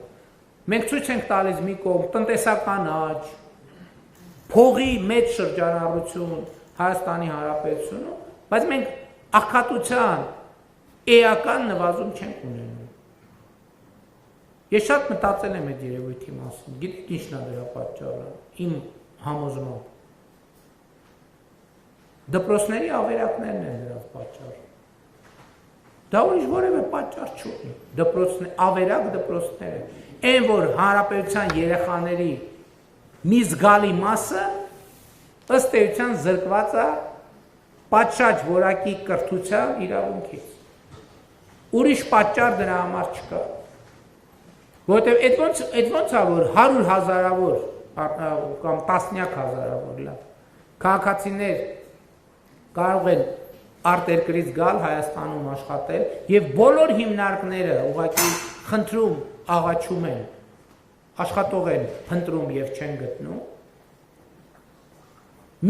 [SPEAKER 1] Մենք ցույց ենք տալիս մի կողմ տնտեսական աճ, փողի մեծ շրջանառություն Հայաստանի Հանրապետությունում, բայց մենք աղքատության էական նվազում չենք ունենում։ Ես շատ մտածել եմ այդ երևույթի մասին, գիտեք ինչն է դրա պատճառը, իմ համոզմամբ։ Դպրոցների ավերակներն են դրա պատճառը։ Դա ուրիշ որևէ պատճառ չունի։ Ավերակ դպրոցները, այն որ հանրապետության երեխաների մի զգալի մասը ըստ էության զրկված է պատշաճ որակի կրթության իրավունքից։ Ուրիշ պատճառ դրա համար չկա։ Որտեւ այդ ոնց է որ 100,000-ավոր կամ տասնյակ հազարավոր լավ քաղաքացիներ կարող են արտերկրից գալ Հայաստանում աշխատել եւ բոլոր հիմնարկները ուղղակի խնդրում աղաչում են աշխատող են փնտրում եւ չեն գտնում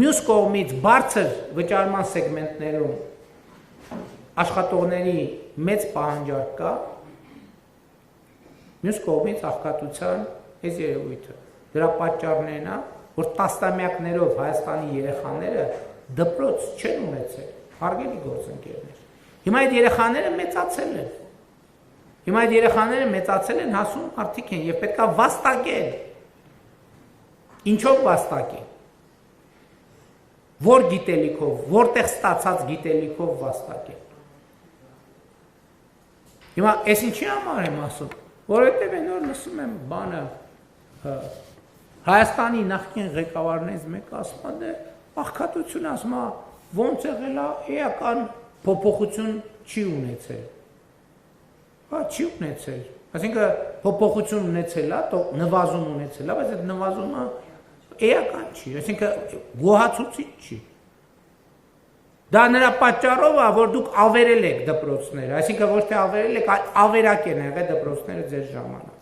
[SPEAKER 1] մյուս կողմից բարձր վճարման սեգմենտներում աշխատողների մեծ պահանջարկ կա Մյուս կողմից աղքատության այս երևույթը։ Դրա պատճառներն է, որ տասնամյակներով Հայաստանի երեխաները դպրոց չեն ունեցել, հարգելի գործընկերներ։ Հիմա այդ երեխաները մեծացել են, հասուն մարդիկ են եւ պետք է վաստակեն։ Ինչով վաստակեն։ Որ գիտելիքով, որտեղ ստացած գիտելիքով վաստակեն։ Հիմա այս ինչի համար եմ ասում Որովհետև այն որ լսում եմ բանը Հայաստանի նախկին ղեկավարներից մեկը ասում է աղքատություն ասում է ոնց եղել է էական փոփոխություն չի ունեցել։ Հա չի ունեցել։ Այսինքն փոփոխություն ունեցել է, նվազում ունեցել է, բայց այդ նվազումը էական չի, այսինքն գոհացուցիչ չի։ Դա նրա պատճառով է, որ դուք ավերել եք դպրոցները, այսինքն ոչ թե ավերել եք, ավերակ են եղել դպրոցները ձեր ժամանակ։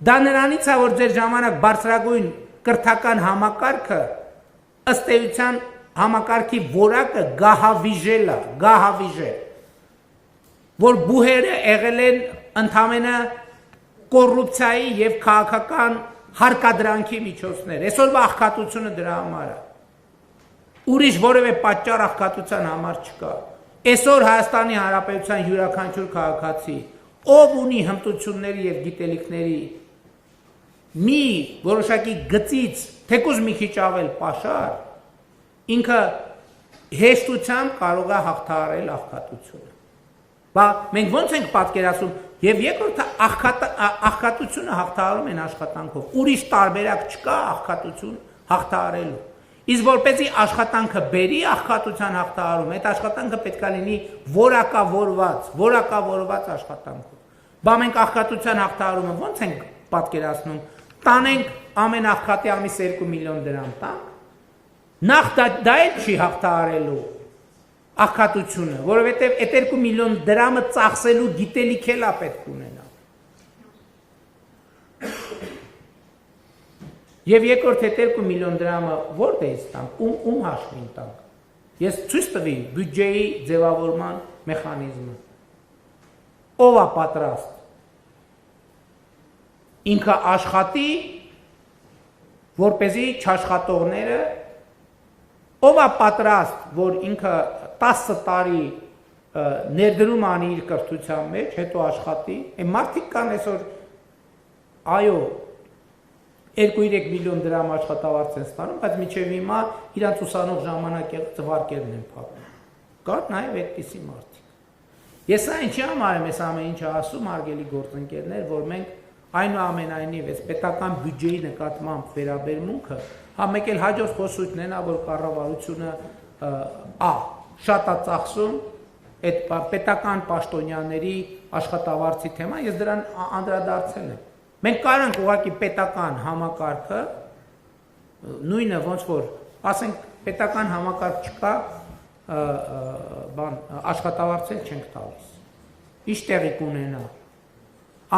[SPEAKER 1] Դա նրանից է, որ ձեր ժամանակ բարձրագույն կրթական համակարգը ըստ էության համակարգի որակը գահավիժել է, որ բուհերը եղել են ընդամենը կոռուպցիայի եւ քաղաքական հարկադրանքի միջոցներ։ Այսօրվա աղքատությունը դրա համար է։ Ուրիշ որևէ պատճառ աղքատության համար չկա։ Այսօր Հայաստանի Հանրապետության յուրաքանչյուր քաղաքացի, ով ունի հմտությունների եւ գիտելիքների մի որոշակի գծից, թեկուզ մի քիչ ավել պաշար, ինքը հեշտությամբ կարող է հաղթահարել աղքատությունը։ Բա մենք ո՞նց ենք պատկերացնում, եւ երկրորդը աղքատությունը հաղթահարում են աշխատանքով։ Ուրիշ տարբերակ չկա աղքատություն հաղթահարելու։ Իսկ որպեսզի աշխատանքը բերի աղքատության հաղթահարում, այդ աշխատանքը պետք է լինի որակավորված աշխատանքով։ Բա մենք աղքատության հաղթահարումը ո՞նց ենք պատկերացնում։ Տանենք ամեն աղքատի ամիս 2 միլիոն դրամ տանք։ Նախ դա էլ չի հաղթահարելու աղքատությունը, որովհետև այդ 2 միլիոն դրամը ծախսելու գիտելիք էլ է պետք ունենա։ Եվ երկրորդ այդ 2 միլիոն դրամը որտեղից տանք, ում հաշվին տանք։ Ես ցույց տվի բյուջեի ձևավորման մեխանիզմը։ Ով է պատրաստ ինքը աշխատի, որպեսզի չաշխատողները, ով է պատրաստ, որ ինքը 10 տարի ներդրում անի իր կրթության մեջ, հետո աշխատի, այն մարդիկ կան այսօր, այո, 2-3 միլիոն դրամ աշխատավարձ են ստանում, բայց մինչև հիմա իրանց ուսանող ժամանակը վարկերն են փակում։ Կան նաև այդպիսի մարդիկ։ Ես այն ինչի համար եմ այս ամեն ինչը ասում, հարգելի գործընկերներ, որ մենք այնուամենայնիվ այս պետական բյուջեի նկատմամբ վերաբերմունքը, հա մեկ էլ հաջորդ խոսույթն են, որ կառավարությունը շատ է ծախսում այդ պետական պաշտոնյաների աշխատավարձի թեման, ես դրան անդրադարձել եմ։ Մենք կարանք ուղղակի պետական համակարգը, նույնը ոնց որ, ասենք պետական համակարգ չկա, աշխատավարձել չենք տալիս։ Ինչ տեղի կունենա,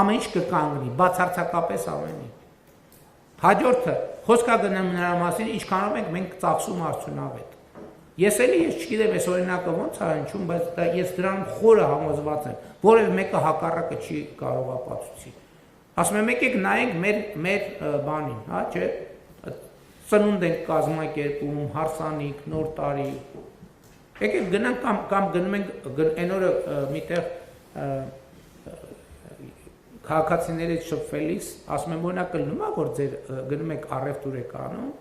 [SPEAKER 1] ամեն ինչ կկանգնի, բացարձակապես ամեն ինչ։ Հաջորդը, խոսքա գնում նրա մասին, ինչքանով ենք մենք ծախսում արդյունավետ։ Ես չգիտեմ այս օրինակը ոնց է հնչում, բայց ես դրանում խորը համոզված եմ, որևէ մեկը հակառակը չի կարող ապացուցի։ Ասում եմ եկեք նայենք մեր բանին, հա, չէ, ծնունդ ենք կազմակերպում, հարսանիք, նոր տարի։ Եկեք գնանք կամ գնում ենք այն օրը միտեղ քաղաքացիներից շփվելիս, ասում եմ օրինակ կլնում է, որ ձեր գնում եք առևտուր եք անում,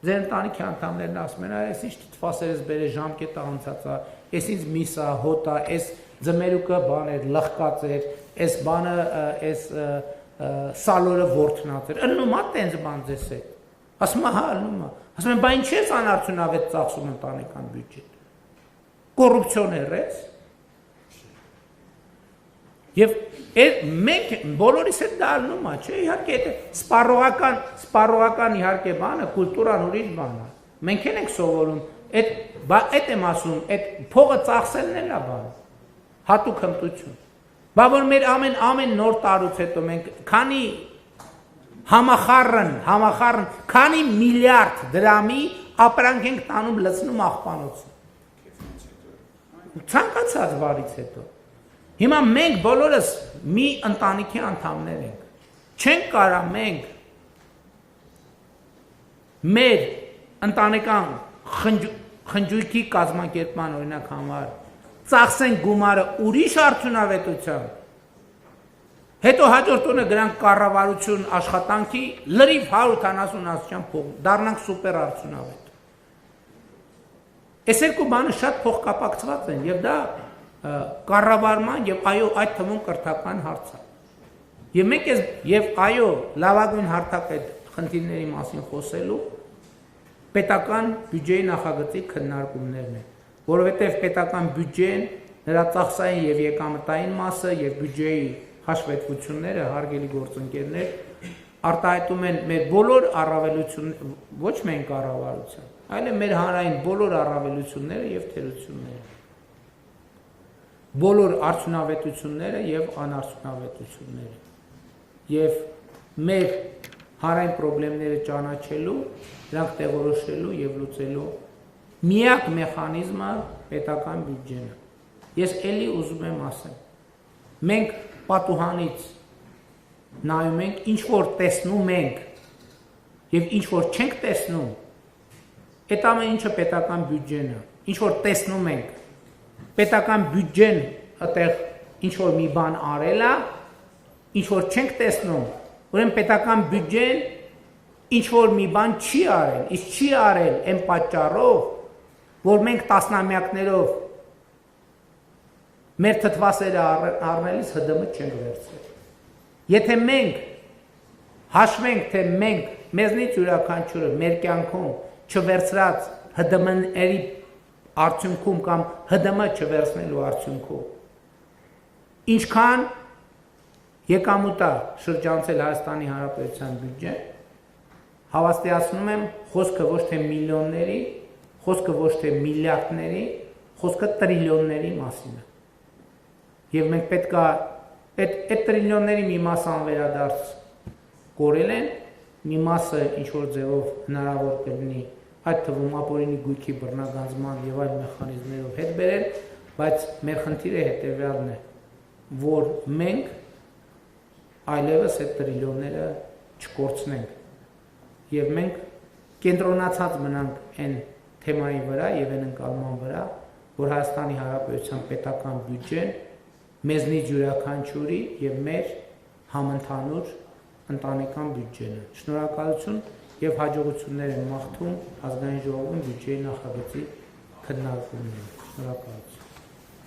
[SPEAKER 1] ձեր ընտանիքի անդամներն ասում են, այս ինչ թվասեր ես բերե ժամկետը անցած է, այս ինչ միս է, հոտ է, այս ձմերուկը բան էր, լղկած էր, այս բանը, այս սալորը ворթնած էր, ըլնում է տենց բան ձեզ հետ, ասում է հա ըլնում է, ասում եմ բա ինչ ես անարդյունավետ ծախսում ընտանեկան բյուջետ, կոռուպցիոն էր ես, և մենք բոլորիս հետ դա ըլնում է, չէ, իհարկե սպառողական իհարկե բանը, կուլտուրան ուրիշ բան է, մենք են ենք սովորում, այդ եմ ասում, այդ փողը ծախսելն էլ է բան, հատուկ հմտություն, բա որ մեր ամեն նոր տարուց հետո մենք քանի համախառն, քանի միլիարդ դրամի ապրանք ենք տանում լցնում աղբանոցը, ցանկացած բարից հետո, հիմա մենք բոլորս մի ընտանիքի անդամներ ենք, չենք կարա մենք մեր ընտանեկան խնջույքի կազմակերպման օրինակ համար ծախսենք գումարը ուրիշ արդյունավետությամբ, հետո հաջորդ օրը գրանք կառավարություն աշխատանքի լրիվ 170 փող, դառնանք սուպեր արդյունավետ։ Այս երկու բանը շատ փոխկապակցված են եւ դա կառավարման եւ այո այդ թվում կրթական հարց է։ Եվ մենք եւ այո լավագույն հարթակ այդ խնդիրների մասին խոսելու պետական բյուջեի նախագծի քննարկումներն են, որովհետեւ պետական բյուջեն, նրա ծախսային եւ եկամտային մասը եւ բյուջեի հաշվետվությունները, հարգելի գործընկերներ, արտահայտում են մեր բոլոր առավելությունները, ոչ միայն կառավարության, այլ մեր հանրային բոլոր առավելությունները եւ թերությունները, բոլոր արդյունավետությունները եւ անարդյունավետությունները, եւ մեր հանրային խնդիրները ճանաչելու, դրանք տեղորոշելու եւ լուծելու միակ մեխանիզմը պետական բյուջեն է։ Ես էլի ուզում եմ ասել, մենք պատուհանից նայում ենք, ինչ որ տեսնում ենք եւ ինչ որ չենք տեսնում, այդ ամեն ինչը պետական բյուջեն է։ Ինչ որ տեսնում ենք, պետական բյուջեն այդտեղ ինչ որ մի բան արել է, ինչ որ չենք տեսնում, ուրեմն պետական բյուջեն ինչ որ մի բան չի արել, իսկ չի արել այն պատճառով, որ մենք տասնամյակներով մեր թթվասերը առնելիս ՀԴՄ չենք վերցրել։ Եթե մենք հաշվենք, թե մենք մեզնից յուրաքանչյուրը մեր կյանքում չվերցրած ՀԴՄ-ների արդյունքում կամ ՀԴՄ չվերցնելու արդյունքում, ինչքան եկամուտ է շրջանցել Հայաստանի Հանրապետության բյուջեն, հավաստիացնում եմ, խոսքը ոչ թե միլիոնների, խոսքը ոչ թե միլիարդների, խոսքը տրիլիոնների մասին է։ Եվ մենք պետք է այդ տրիլիոնների մի մասը անվերադարձ կորել են, մի մասը ինչ-որ ձևով հնարավոր կլինի, այդ թվում ապօրինի գույքի բռնագանձման եւ այլ մեխանիզմներով հետ բերել, բայց մեր խնդիրը հետեւյալն է, որ մենք այլևս այդ տրիլիոնները չկորցնենք եւ մենք կենտրոնացած մնանք այն թեմայի վրա եւ այն ընկալման վրա, որ Հայաստանի Հանրապետության պետական բյուջեն մեզնից յուրաքանչյուրի եւ մեր համընդհանուր ընտանեկան բյուջեն է։ Շնորհակալություն եւ հաջողություններ եմ մաղթում ազգային ժողովում բյուջեի նախագծի քննարկումներին։ Շնորհակալություն։